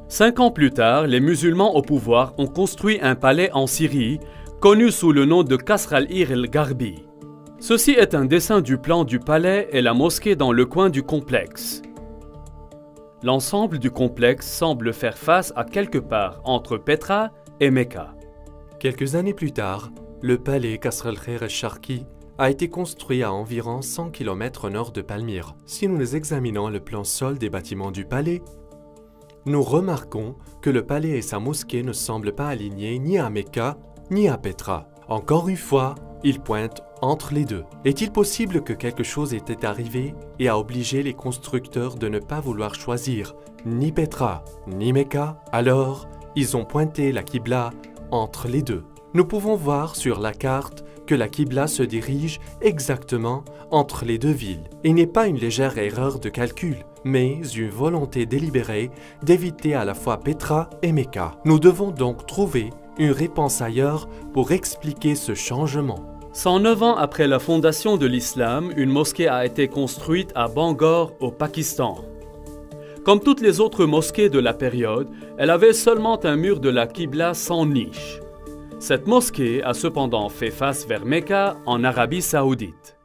B: 5 ans plus tard, les musulmans au pouvoir ont construit un palais en Syrie, connu sous le nom de Qasr al-Ir el-Gharbi. Ceci est un dessin du plan du palais et la mosquée dans le coin du complexe. L'ensemble du complexe semble faire face à quelque part entre Petra et Mecca.
A: Quelques années plus tard, le palais Qasr al-Khair el-Sharqi a été construit à environ 100 km au nord de Palmyre. Si nous examinons le plan sol des bâtiments du palais, nous remarquons que le palais et sa mosquée ne semblent pas alignés ni à Mecca ni à Petra. Encore une fois, ils pointent entre les deux. Est-il possible que quelque chose était arrivé et a obligé les constructeurs de ne pas vouloir choisir ni Pétra ni Mecca? Alors, ils ont pointé la Qibla entre les deux. Nous pouvons voir sur la carte que la Qibla se dirige exactement entre les deux villes. Il n'est pas une légère erreur de calcul, mais une volonté délibérée d'éviter à la fois Pétra et Mecca. Nous devons donc trouver une réponse ailleurs pour expliquer ce changement.
B: 109 ans après la fondation de l'islam, une mosquée a été construite à Bangor, au Pakistan. Comme toutes les autres mosquées de la période, elle avait seulement un mur de la Qibla sans niche. Cette mosquée a cependant fait face vers Mecca, en Arabie Saoudite.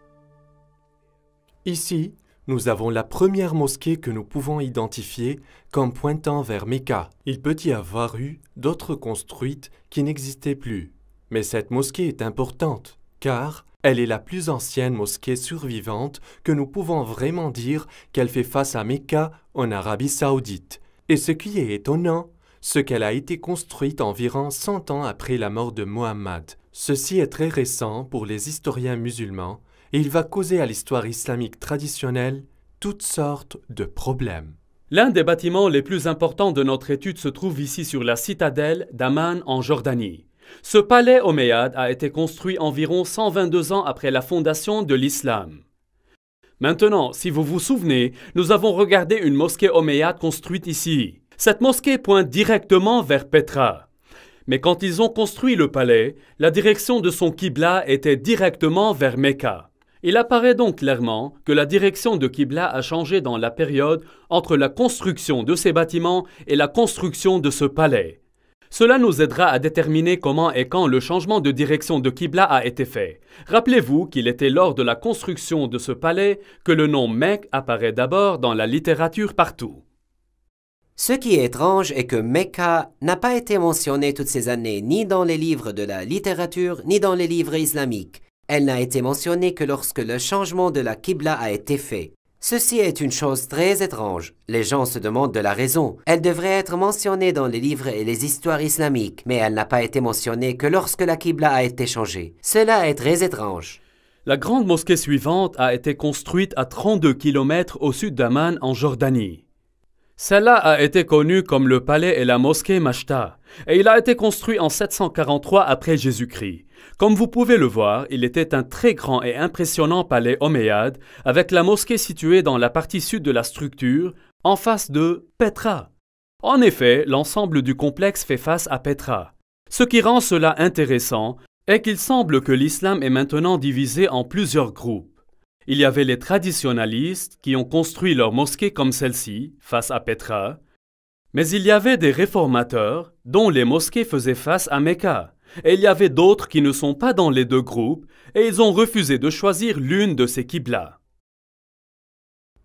A: Ici, nous avons la première mosquée que nous pouvons identifier comme pointant vers Mecca. Il peut y avoir eu d'autres construites qui n'existaient plus. Mais cette mosquée est importante, car elle est la plus ancienne mosquée survivante que nous pouvons vraiment dire qu'elle fait face à Mecca en Arabie Saoudite. Et ce qui est étonnant, c'est qu'elle a été construite environ 100 ans après la mort de Mohammed. Ceci est très récent pour les historiens musulmans et il va causer à l'histoire islamique traditionnelle toutes sortes de problèmes.
B: L'un des bâtiments les plus importants de notre étude se trouve ici sur la citadelle d'Amman en Jordanie. Ce palais omeyyade a été construit environ 122 ans après la fondation de l'islam. Maintenant, si vous vous souvenez, nous avons regardé une mosquée omeyyade construite ici. Cette mosquée pointe directement vers Pétra. Mais quand ils ont construit le palais, la direction de son Qibla était directement vers Mecca. Il apparaît donc clairement que la direction de Qibla a changé dans la période entre la construction de ces bâtiments et la construction de ce palais. Cela nous aidera à déterminer comment et quand le changement de direction de Qibla a été fait. Rappelez-vous qu'il était lors de la construction de ce palais que le nom Mecque apparaît d'abord dans la littérature partout.
D: Ce qui est étrange est que Mecca n'a pas été mentionnée toutes ces années ni dans les livres de la littérature ni dans les livres islamiques. Elle n'a été mentionnée que lorsque le changement de la Qibla a été fait. Ceci est une chose très étrange. Les gens se demandent de la raison. Elle devrait être mentionnée dans les livres et les histoires islamiques, mais elle n'a pas été mentionnée que lorsque la Qibla a été changée. Cela est très étrange.
B: La grande mosquée suivante a été construite à 32 km au sud d'Amman en Jordanie. Celle-là a été connue comme le palais et la mosquée Mashta, et il a été construit en 743 après Jésus-Christ. Comme vous pouvez le voir, il était un très grand et impressionnant palais omeyyade, avec la mosquée située dans la partie sud de la structure, en face de Pétra. En effet, l'ensemble du complexe fait face à Pétra. Ce qui rend cela intéressant est qu'il semble que l'islam est maintenant divisé en plusieurs groupes. Il y avait les traditionalistes qui ont construit leur mosquée comme celle-ci, face à Pétra, mais il y avait des réformateurs dont les mosquées faisaient face à Mecca, et il y avait d'autres qui ne sont pas dans les deux groupes et ils ont refusé de choisir l'une de ces qiblas.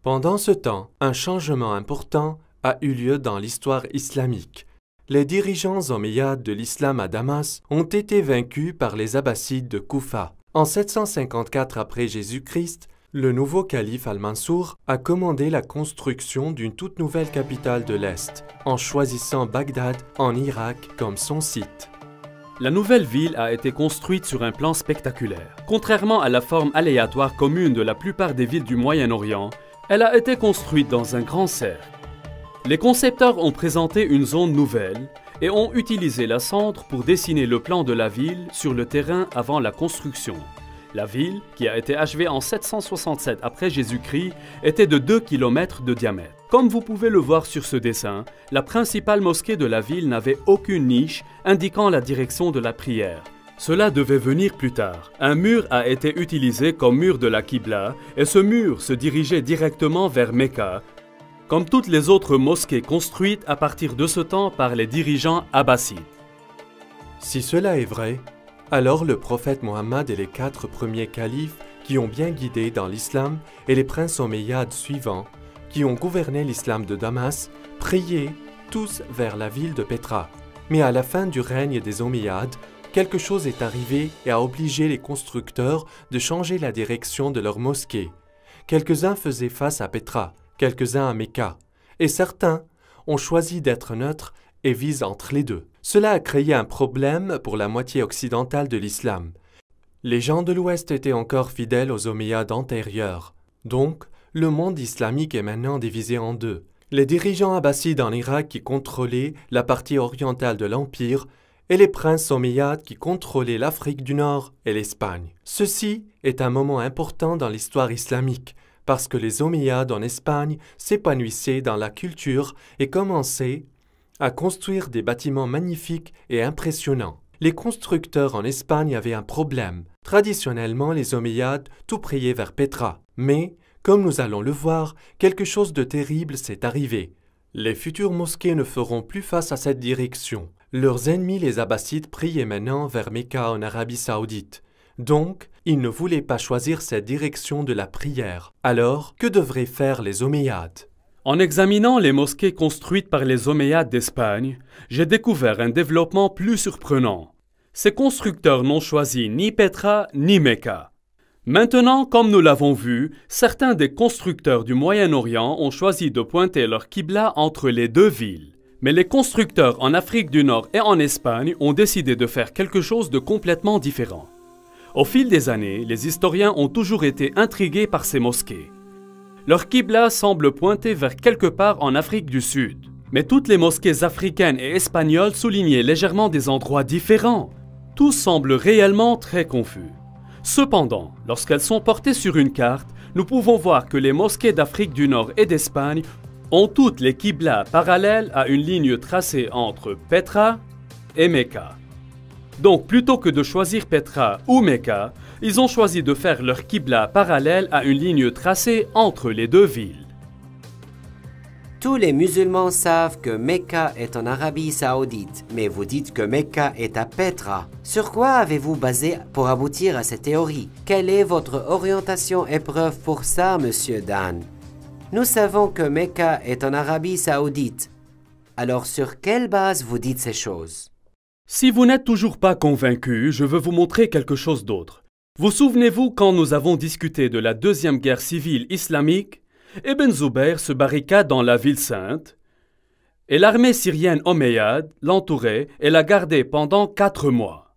A: Pendant ce temps, un changement important a eu lieu dans l'histoire islamique. Les dirigeants omeyyades de l'islam à Damas ont été vaincus par les Abbassides de Koufa. En 754 après Jésus-Christ, le nouveau calife Al-Mansour a commandé la construction d'une toute nouvelle capitale de l'Est, en choisissant Bagdad en Irak comme son site.
B: La nouvelle ville a été construite sur un plan spectaculaire. Contrairement à la forme aléatoire commune de la plupart des villes du Moyen-Orient, elle a été construite dans un grand cercle. Les concepteurs ont présenté une zone nouvelle et ont utilisé la cendre pour dessiner le plan de la ville sur le terrain avant la construction. La ville, qui a été achevée en 767 après Jésus-Christ, était de 2 km de diamètre. Comme vous pouvez le voir sur ce dessin, la principale mosquée de la ville n'avait aucune niche indiquant la direction de la prière. Cela devait venir plus tard. Un mur a été utilisé comme mur de la Qibla et ce mur se dirigeait directement vers Mecca, comme toutes les autres mosquées construites à partir de ce temps par les dirigeants abbassides.
A: Si cela est vrai, alors le prophète Mohammed et les 4 premiers califes qui ont bien guidé dans l'islam et les princes omeyyades suivants qui ont gouverné l'islam de Damas priaient tous vers la ville de Pétra. Mais à la fin du règne des Omeyyades, quelque chose est arrivé et a obligé les constructeurs de changer la direction de leur mosquée. Quelques-uns faisaient face à Pétra, quelques-uns à Mecca, et certains ont choisi d'être neutres et visent entre les deux. Cela a créé un problème pour la moitié occidentale de l'islam. Les gens de l'Ouest étaient encore fidèles aux Omeyyades antérieurs. Donc, le monde islamique est maintenant divisé en deux. Les dirigeants abbassides en Irak qui contrôlaient la partie orientale de l'Empire et les princes omeyyades qui contrôlaient l'Afrique du Nord et l'Espagne. Ceci est un moment important dans l'histoire islamique parce que les Omeyyades en Espagne s'épanouissaient dans la culture et commençaient à construire des bâtiments magnifiques et impressionnants. Les constructeurs en Espagne avaient un problème. Traditionnellement, les Omeyyades tout priaient vers Petra. Mais, comme nous allons le voir, quelque chose de terrible s'est arrivé. Les futures mosquées ne feront plus face à cette direction. Leurs ennemis, les Abbassides, priaient maintenant vers Mecca en Arabie Saoudite. Donc, ils ne voulaient pas choisir cette direction de la prière. Alors, que devraient faire les Omeyyades?
B: En examinant les mosquées construites par les Omeyyades d'Espagne, j'ai découvert un développement plus surprenant. Ces constructeurs n'ont choisi ni Petra ni Mecca. Maintenant, comme nous l'avons vu, certains des constructeurs du Moyen-Orient ont choisi de pointer leur qibla entre les deux villes. Mais les constructeurs en Afrique du Nord et en Espagne ont décidé de faire quelque chose de complètement différent. Au fil des années, les historiens ont toujours été intrigués par ces mosquées. Leur qibla semble pointer vers quelque part en Afrique du Sud. Mais toutes les mosquées africaines et espagnoles soulignaient légèrement des endroits différents. Tout semble réellement très confus. Cependant, lorsqu'elles sont portées sur une carte, nous pouvons voir que les mosquées d'Afrique du Nord et d'Espagne ont toutes les qiblas parallèles à une ligne tracée entre Petra et Mecca. Donc, plutôt que de choisir Petra ou Mecca, ils ont choisi de faire leur qibla parallèle à une ligne tracée entre les deux villes.
D: Tous les musulmans savent que Mecca est en Arabie Saoudite, mais vous dites que Mecca est à Petra. Sur quoi avez-vous basé pour aboutir à cette théorie? Quelle est votre orientation et preuve pour ça, Monsieur Dan? Nous savons que Mecca est en Arabie Saoudite. Alors sur quelle base vous dites ces choses?
B: Si vous n'êtes toujours pas convaincu, je veux vous montrer quelque chose d'autre. Vous souvenez-vous quand nous avons discuté de la deuxième guerre civile islamique? Ibn Zubayr se barricade dans la ville sainte et l'armée syrienne omeyyade l'entourait et la gardait pendant 4 mois.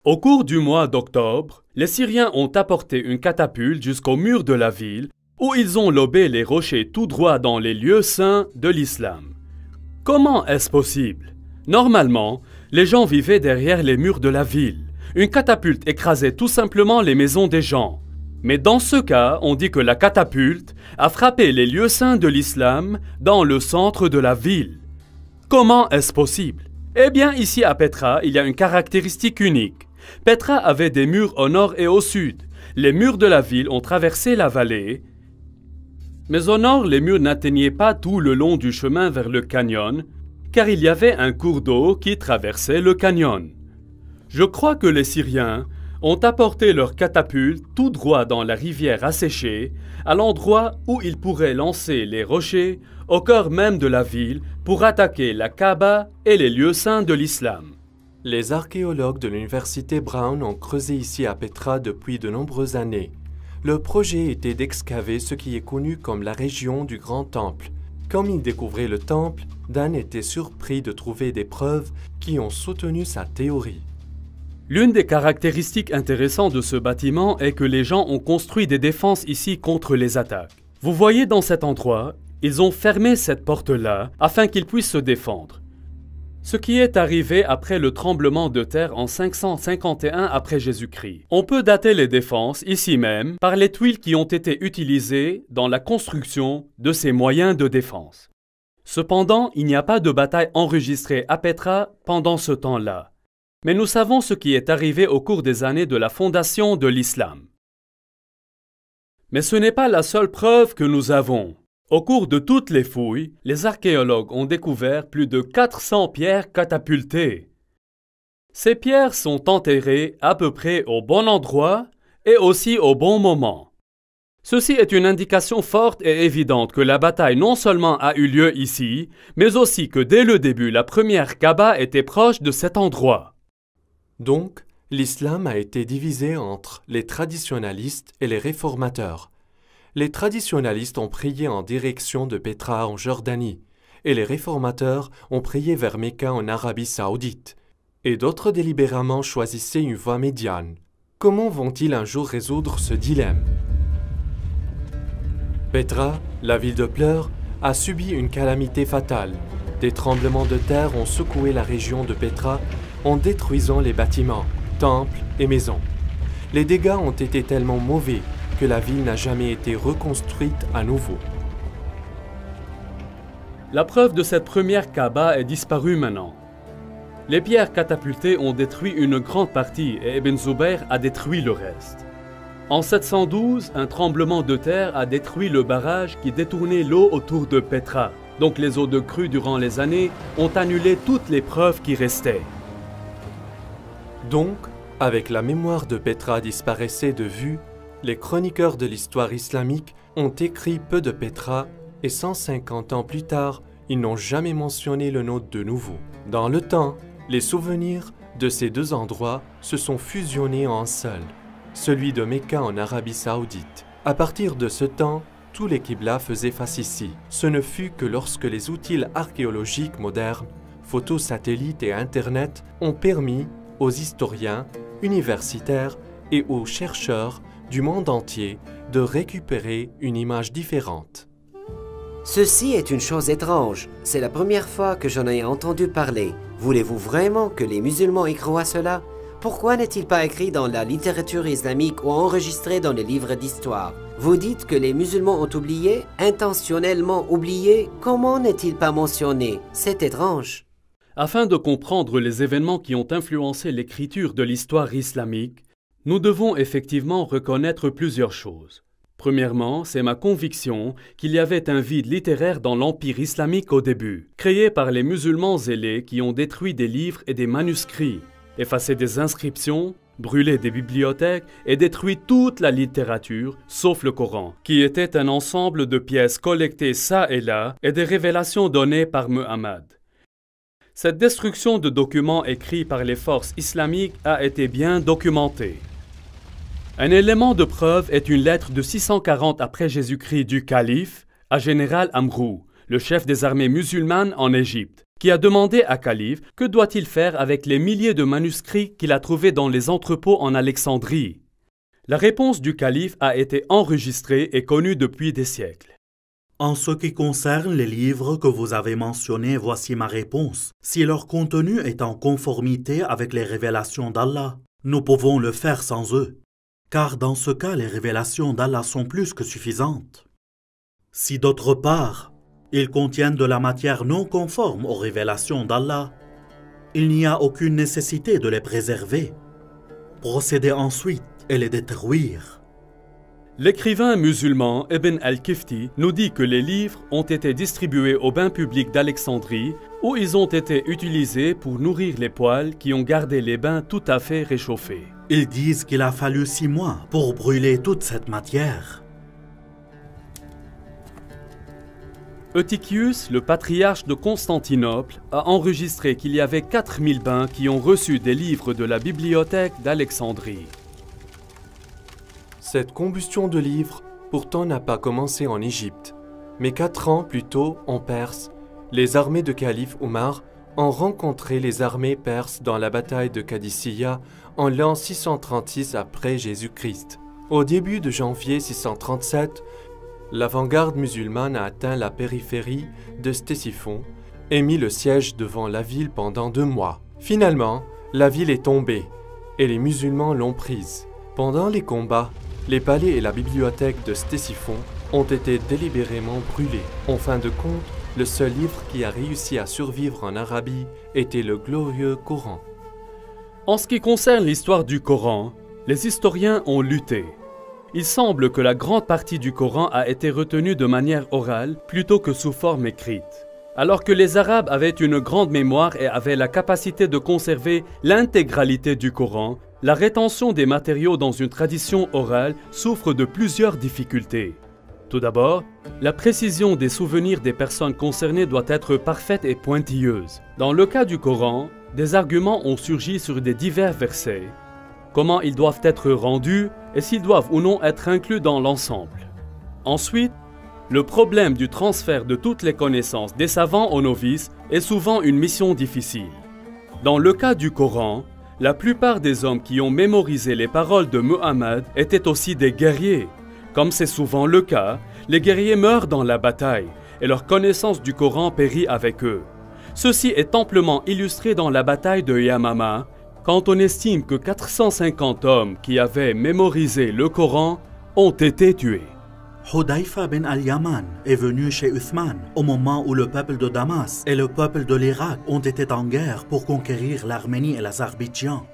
B: Au cours du mois d'octobre, les Syriens ont apporté une catapulte jusqu'au mur de la ville où ils ont lobé les rochers tout droit dans les lieux saints de l'islam. Comment est-ce possible? Normalement, les gens vivaient derrière les murs de la ville. Une catapulte écrasait tout simplement les maisons des gens. Mais dans ce cas, on dit que la catapulte a frappé les lieux saints de l'islam dans le centre de la ville. Comment est-ce possible? Eh bien, ici à Petra, il y a une caractéristique unique. Petra avait des murs au nord et au sud. Les murs de la ville ont traversé la vallée. Mais au nord, les murs n'atteignaient pas tout le long du chemin vers le canyon, car il y avait un cours d'eau qui traversait le canyon. Je crois que les Syriens ont apporté leurs catapultes tout droit dans la rivière asséchée, à l'endroit où ils pourraient lancer les rochers au cœur même de la ville pour attaquer la Kaaba et les lieux saints de l'islam.
A: Les archéologues de l'université Brown ont creusé ici à Petra depuis de nombreuses années. Le projet était d'excaver ce qui est connu comme la région du Grand Temple. Comme ils découvraient le temple, Dan était surpris de trouver des preuves qui ont soutenu sa théorie.
B: L'une des caractéristiques intéressantes de ce bâtiment est que les gens ont construit des défenses ici contre les attaques. Vous voyez dans cet endroit, ils ont fermé cette porte-là afin qu'ils puissent se défendre. Ce qui est arrivé après le tremblement de terre en 551 après Jésus-Christ. On peut dater les défenses ici même par les tuiles qui ont été utilisées dans la construction de ces moyens de défense. Cependant, il n'y a pas de bataille enregistrée à Petra pendant ce temps-là. Mais nous savons ce qui est arrivé au cours des années de la fondation de l'islam. Mais ce n'est pas la seule preuve que nous avons. Au cours de toutes les fouilles, les archéologues ont découvert plus de 400 pierres catapultées. Ces pierres sont enterrées à peu près au bon endroit et aussi au bon moment. Ceci est une indication forte et évidente que la bataille non seulement a eu lieu ici, mais aussi que dès le début, la première Kaaba était proche de cet endroit.
A: Donc, l'islam a été divisé entre les traditionalistes et les réformateurs. Les traditionalistes ont prié en direction de Petra en Jordanie, et les réformateurs ont prié vers Mecca en Arabie Saoudite, et d'autres délibérément choisissaient une voie médiane. Comment vont-ils un jour résoudre ce dilemme? Petra, la ville de pleurs, a subi une calamité fatale. Des tremblements de terre ont secoué la région de Petra en détruisant les bâtiments, temples et maisons. Les dégâts ont été tellement mauvais que la ville n'a jamais été reconstruite à nouveau.
B: La preuve de cette première Kaaba est disparue maintenant. Les pierres catapultées ont détruit une grande partie et Ibn Zubayr a détruit le reste. En 712, un tremblement de terre a détruit le barrage qui détournait l'eau autour de Petra. Donc les eaux de crue durant les années ont annulé toutes les preuves qui restaient.
A: Donc, avec la mémoire de Petra disparaissait de vue, les chroniqueurs de l'histoire islamique ont écrit peu de Petra et 150 ans plus tard, ils n'ont jamais mentionné le nom de nouveau. Dans le temps, les souvenirs de ces deux endroits se sont fusionnés en un seul, celui de Mecca en Arabie Saoudite. À partir de ce temps, tous les Qibla faisaient face ici. Ce ne fut que lorsque les outils archéologiques modernes, photos satellites et Internet ont permis aux historiens, universitaires et aux chercheurs du monde entier de récupérer une image différente.
D: Ceci est une chose étrange. C'est la première fois que j'en ai entendu parler. Voulez-vous vraiment que les musulmans y croient cela? Pourquoi n'est-il pas écrit dans la littérature islamique ou enregistré dans les livres d'histoire? Vous dites que les musulmans ont oublié, intentionnellement oublié. Comment n'est-il pas mentionné? C'est étrange.
B: Afin de comprendre les événements qui ont influencé l'écriture de l'histoire islamique, nous devons effectivement reconnaître plusieurs choses. Premièrement, c'est ma conviction qu'il y avait un vide littéraire dans l'Empire islamique au début, créé par les musulmans zélés qui ont détruit des livres et des manuscrits, effacé des inscriptions, brûlé des bibliothèques et détruit toute la littérature, sauf le Coran, qui était un ensemble de pièces collectées çà et là et des révélations données par Muhammad. Cette destruction de documents écrits par les forces islamiques a été bien documentée. Un élément de preuve est une lettre de 640 après Jésus-Christ du calife à général Amrou, le chef des armées musulmanes en Égypte, qui a demandé à calife que doit-il faire avec les milliers de manuscrits qu'il a trouvés dans les entrepôts en Alexandrie. La réponse du calife a été enregistrée et connue depuis des siècles.
C: En ce qui concerne les livres que vous avez mentionnés, voici ma réponse. Si leur contenu est en conformité avec les révélations d'Allah, nous pouvons le faire sans eux. Car dans ce cas, les révélations d'Allah sont plus que suffisantes. Si d'autre part, ils contiennent de la matière non conforme aux révélations d'Allah, il n'y a aucune nécessité de les préserver. Procédez ensuite et les détruire.
B: L'écrivain musulman Ibn al-Kifti nous dit que les livres ont été distribués aux bains publics d'Alexandrie où ils ont été utilisés pour nourrir les poêles qui ont gardé les bains tout à fait réchauffés.
C: Ils disent qu'il a fallu 6 mois pour brûler toute cette matière.
B: Eutychius, le patriarche de Constantinople, a enregistré qu'il y avait 4000 bains qui ont reçu des livres de la bibliothèque d'Alexandrie.
A: Cette combustion de livres, pourtant, n'a pas commencé en Égypte, mais 4 ans plus tôt, en Perse, les armées de calife Omar ont rencontré les armées perses dans la bataille de Qadisiyah en l'an 636 après Jésus-Christ. Au début de janvier 637, l'avant-garde musulmane a atteint la périphérie de Ctésiphon et mis le siège devant la ville pendant 2 mois. Finalement, la ville est tombée et les musulmans l'ont prise. Pendant les combats, les palais et la bibliothèque de Ctésiphon ont été délibérément brûlés. En fin de compte, le seul livre qui a réussi à survivre en Arabie était le glorieux Coran.
B: En ce qui concerne l'histoire du Coran, les historiens ont lutté. Il semble que la grande partie du Coran a été retenue de manière orale plutôt que sous forme écrite. Alors que les Arabes avaient une grande mémoire et avaient la capacité de conserver l'intégralité du Coran, la rétention des matériaux dans une tradition orale souffre de plusieurs difficultés. Tout d'abord, la précision des souvenirs des personnes concernées doit être parfaite et pointilleuse. Dans le cas du Coran, des arguments ont surgi sur des divers versets. Comment ils doivent être rendus et s'ils doivent ou non être inclus dans l'ensemble. Ensuite, le problème du transfert de toutes les connaissances des savants aux novices est souvent une mission difficile. Dans le cas du Coran, la plupart des hommes qui ont mémorisé les paroles de Muhammad étaient aussi des guerriers. Comme c'est souvent le cas, les guerriers meurent dans la bataille et leur connaissance du Coran périt avec eux. Ceci est amplement illustré dans la bataille de Yamama, quand on estime que 450 hommes qui avaient mémorisé le Coran ont été tués.
C: Hudayfa bin al-Yaman est venu chez Uthman au moment où le peuple de Damas et le peuple de l'Irak ont été en guerre pour conquérir l'Arménie et l'Azerbaïdjan.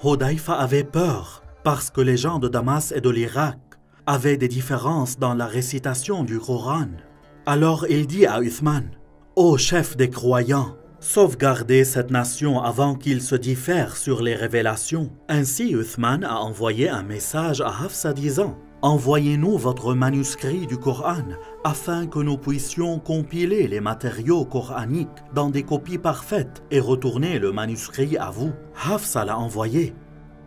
C: Hudayfa avait peur parce que les gens de Damas et de l'Irak avaient des différences dans la récitation du Coran. Alors il dit à Uthman: « Ô chef des croyants, sauvegardez cette nation avant qu'ils se diffèrent sur les révélations. » Ainsi Uthman a envoyé un message à Hafsa disant: « Envoyez-nous votre manuscrit du Coran afin que nous puissions compiler les matériaux coraniques dans des copies parfaites et retourner le manuscrit à vous. » Hafsa l'a envoyé.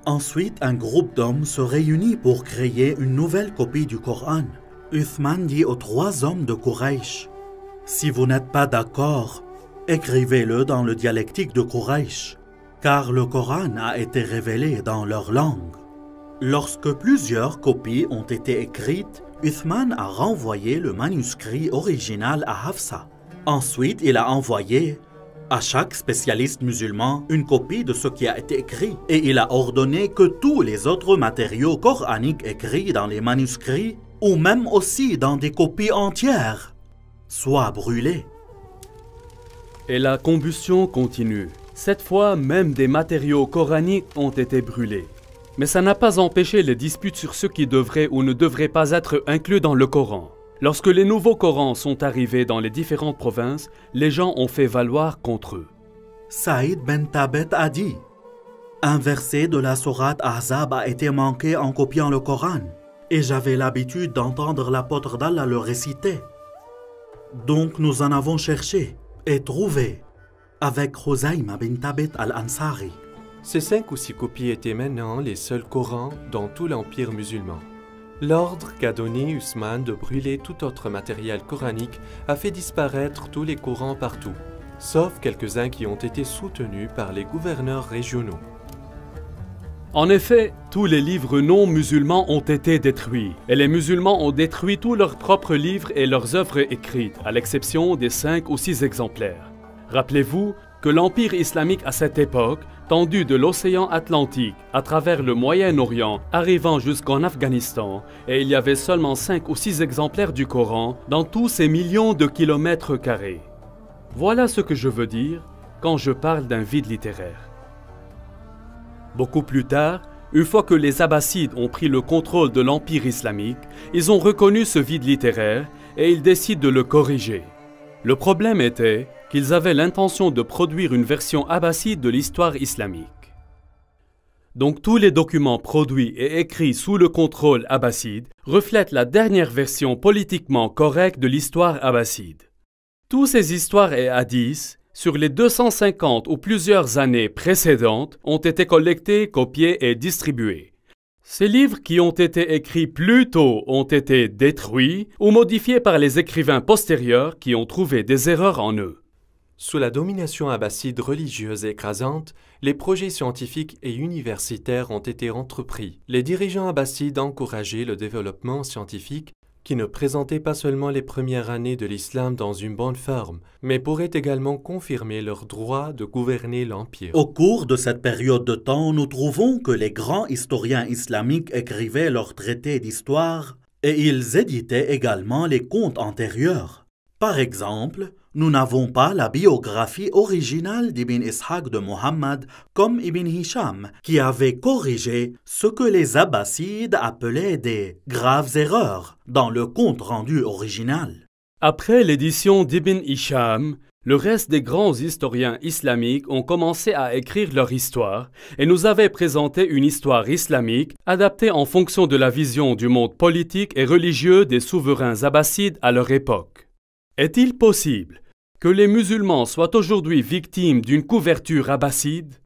C: Ensuite, un groupe d'hommes se réunit pour créer une nouvelle copie du Coran. Uthman dit aux 3 hommes de Quraysh: « Si vous n'êtes pas d'accord, écrivez-le dans le dialectique de Quraysh, car le Coran a été révélé dans leur langue. » Lorsque plusieurs copies ont été écrites, Uthman a renvoyé le manuscrit original à Hafsa. Ensuite, il a envoyé à chaque spécialiste musulman une copie de ce qui a été écrit et il a ordonné que tous les autres matériaux coraniques écrits dans les manuscrits ou même aussi dans des copies entières soient brûlés.
B: Et la combustion continue. Cette fois, même des matériaux coraniques ont été brûlés. Mais ça n'a pas empêché les disputes sur ce qui devrait ou ne devrait pas être inclus dans le Coran. Lorsque les nouveaux Corans sont arrivés dans les différentes provinces, les gens ont fait valoir contre eux.
C: Saïd ben Tabet a dit: « Un verset de la sourate Ahzab a été manqué en copiant le Coran, et j'avais l'habitude d'entendre l'apôtre d'Allah le réciter. Donc nous en avons cherché et trouvé avec Khuzayma bin Tabet al-Ansari. »
A: Ces 5 ou 6 copies étaient maintenant les seuls Corans dans tout l'Empire musulman. L'ordre qu'a donné Uthman de brûler tout autre matériel coranique a fait disparaître tous les Corans partout, sauf quelques-uns qui ont été soutenus par les gouverneurs régionaux.
B: En effet, tous les livres non musulmans ont été détruits, et les musulmans ont détruit tous leurs propres livres et leurs œuvres écrites, à l'exception des 5 ou 6 exemplaires. Rappelez-vous que l'Empire islamique à cette époque, tendu de l'océan Atlantique à travers le Moyen-Orient, arrivant jusqu'en Afghanistan, et il y avait seulement 5 ou 6 exemplaires du Coran dans tous ces millions de kilomètres carrés. Voilà ce que je veux dire quand je parle d'un vide littéraire. Beaucoup plus tard, une fois que les Abbassides ont pris le contrôle de l'Empire islamique, ils ont reconnu ce vide littéraire et ils décident de le corriger. Le problème était qu'ils avaient l'intention de produire une version abbasside de l'histoire islamique. Donc tous les documents produits et écrits sous le contrôle abbasside reflètent la dernière version politiquement correcte de l'histoire abbasside. Tous ces histoires et hadiths, sur les 250 ou plusieurs années précédentes, ont été collectés, copiés et distribués. Ces livres qui ont été écrits plus tôt ont été détruits ou modifiés par les écrivains postérieurs qui ont trouvé des erreurs en eux.
A: Sous la domination abbasside religieuse écrasante, les projets scientifiques et universitaires ont été entrepris. Les dirigeants abbassides encourageaient le développement scientifique qui ne présentait pas seulement les premières années de l'islam dans une bonne forme, mais pourrait également confirmer leur droit de gouverner l'Empire.
C: Au cours de cette période de temps, nous trouvons que les grands historiens islamiques écrivaient leurs traités d'histoire et ils éditaient également les contes antérieurs. Par exemple, nous n'avons pas la biographie originale d'Ibn Ishaq de Muhammad comme Ibn Hisham, qui avait corrigé ce que les Abbassides appelaient des graves erreurs dans le compte rendu original.
B: Après l'édition d'Ibn Hisham, le reste des grands historiens islamiques ont commencé à écrire leur histoire et nous avaient présenté une histoire islamique adaptée en fonction de la vision du monde politique et religieux des souverains abbassides à leur époque. Est-il possible que les musulmans soient aujourd'hui victimes d'une couverture abbasside?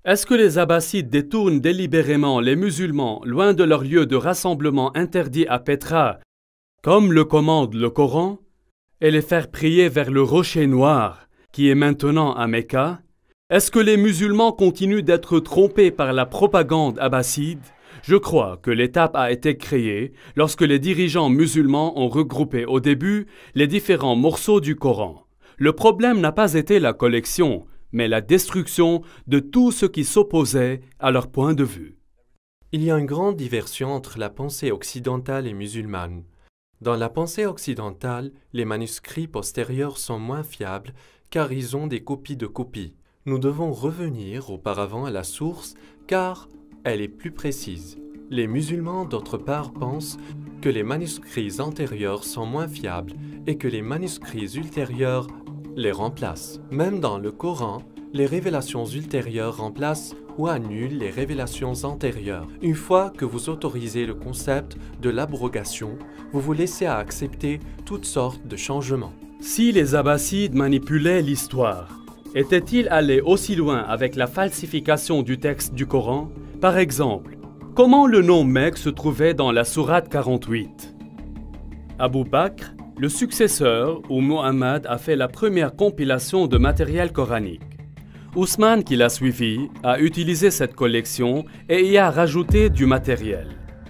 B: Est-ce que les Abbassides détournent délibérément les musulmans loin de leur lieu de rassemblement interdit à Petra, comme le commande le Coran, et les faire prier vers le rocher noir, qui est maintenant à Mecca? Est-ce que les musulmans continuent d'être trompés par la propagande abbasside? Je crois que l'étape a été créée lorsque les dirigeants musulmans ont regroupé au début les différents morceaux du Coran. Le problème n'a pas été la collection, mais la destruction de tout ce qui s'opposait à leur point de vue.
A: Il y a une grande diversion entre la pensée occidentale et musulmane. Dans la pensée occidentale, les manuscrits postérieurs sont moins fiables car ils ont des copies de copies. Nous devons revenir auparavant à la source car elle est plus précise. Les musulmans, d'autre part, pensent que les manuscrits antérieurs sont moins fiables et que les manuscrits ultérieurs les remplacent. Même dans le Coran, les révélations ultérieures remplacent ou annulent les révélations antérieures. Une fois que vous autorisez le concept de l'abrogation, vous vous laissez à accepter toutes sortes de changements.
B: Si les Abbassides manipulaient l'histoire, étaient-ils allés aussi loin avec la falsification du texte du Coran? Par exemple, comment le nom Mecque se trouvait dans la sourate 48? Abu Bakr, le successeur où Muhammad a fait la première compilation de matériel coranique. Ousmane, qui l'a suivi, a utilisé cette collection et y a rajouté du matériel.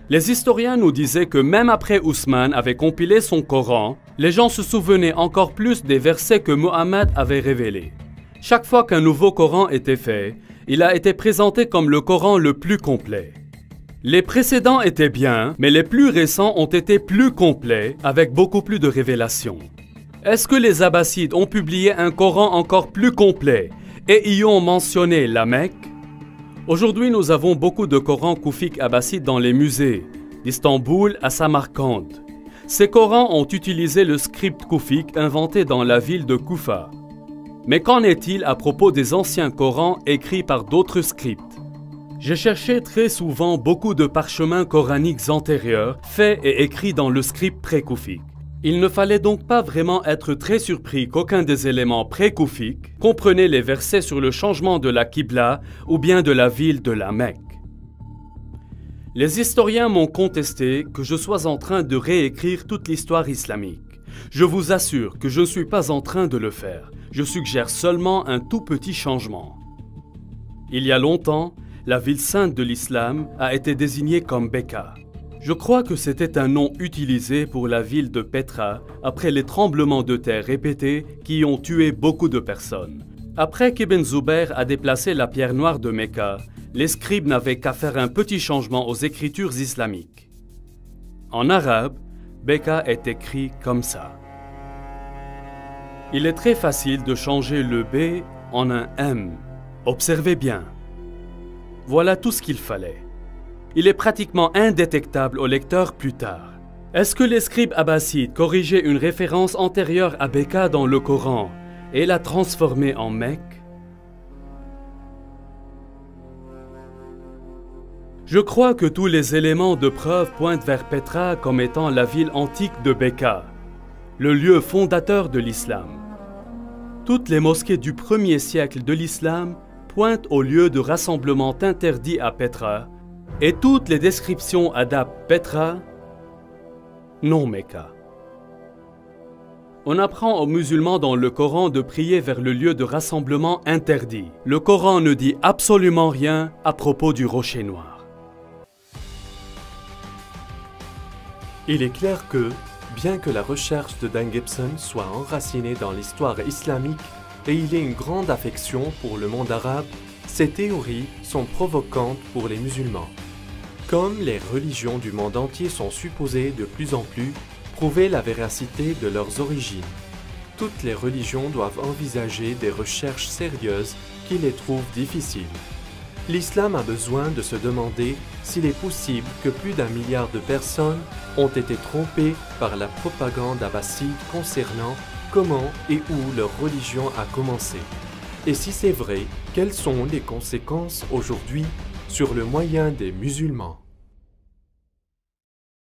B: Les historiens nous disaient que même après Ousmane avait compilé son Coran, les gens se souvenaient encore plus des versets que Muhammad avait révélés. Chaque fois qu'un nouveau Coran était fait, il a été présenté comme le Coran le plus complet. Les précédents étaient bien, mais les plus récents ont été plus complets, avec beaucoup plus de révélations. Est-ce que les Abbassides ont publié un Coran encore plus complet et y ont mentionné la Mecque? Aujourd'hui, nous avons beaucoup de Corans koufiques abbassides dans les musées, d'Istanbul à Samarcande. Ces Corans ont utilisé le script koufique inventé dans la ville de Koufa. Mais qu'en est-il à propos des anciens Corans écrits par d'autres scripts? J'ai cherché très souvent beaucoup de parchemins coraniques antérieurs, faits et écrits dans le script pré-koufique. Il ne fallait donc pas vraiment être très surpris qu'aucun des éléments pré-koufiques comprenait les versets sur le changement de la Qibla ou bien de la ville de la Mecque. Les historiens m'ont contesté que je sois en train de réécrire toute l'histoire islamique. Je vous assure que je ne suis pas en train de le faire. Je suggère seulement un tout petit changement. Il y a longtemps, la ville sainte de l'islam a été désignée comme Becca. Je crois que c'était un nom utilisé pour la ville de Petra après les tremblements de terre répétés qui ont tué beaucoup de personnes. Après qu'Ibn Zubayr a déplacé la pierre noire de Mecca, les scribes n'avaient qu'à faire un petit changement aux écritures islamiques. En arabe, Becca est écrit comme ça. Il est très facile de changer le B en un M. Observez bien. Voilà tout ce qu'il fallait. Il est pratiquement indétectable au lecteur plus tard. Est-ce que les scribes abbassides corrigeaient une référence antérieure à Becca dans le Coran et la transformaient en Mecque? Je crois que tous les éléments de preuve pointent vers Petra comme étant la ville antique de Becca, le lieu fondateur de l'islam. Toutes les mosquées du 1er siècle de l'islam pointent au lieu de rassemblement interdit à Petra, et toutes les descriptions adaptent Petra, non Mecca. On apprend aux musulmans dans le Coran de prier vers le lieu de rassemblement interdit. Le Coran ne dit absolument rien à propos du rocher noir.
A: Il est clair que, bien que la recherche de Dan Gibson soit enracinée dans l'histoire islamique et il ait une grande affection pour le monde arabe, ces théories sont provocantes pour les musulmans. Comme les religions du monde entier sont supposées de plus en plus prouver la véracité de leurs origines, toutes les religions doivent envisager des recherches sérieuses qui les trouvent difficiles. L'islam a besoin de se demander s'il est possible que plus d'1 milliard de personnes ont été trompées par la propagande abbasside concernant comment et où leur religion a commencé. Et si c'est vrai, quelles sont les conséquences aujourd'hui sur le moyen des musulmans?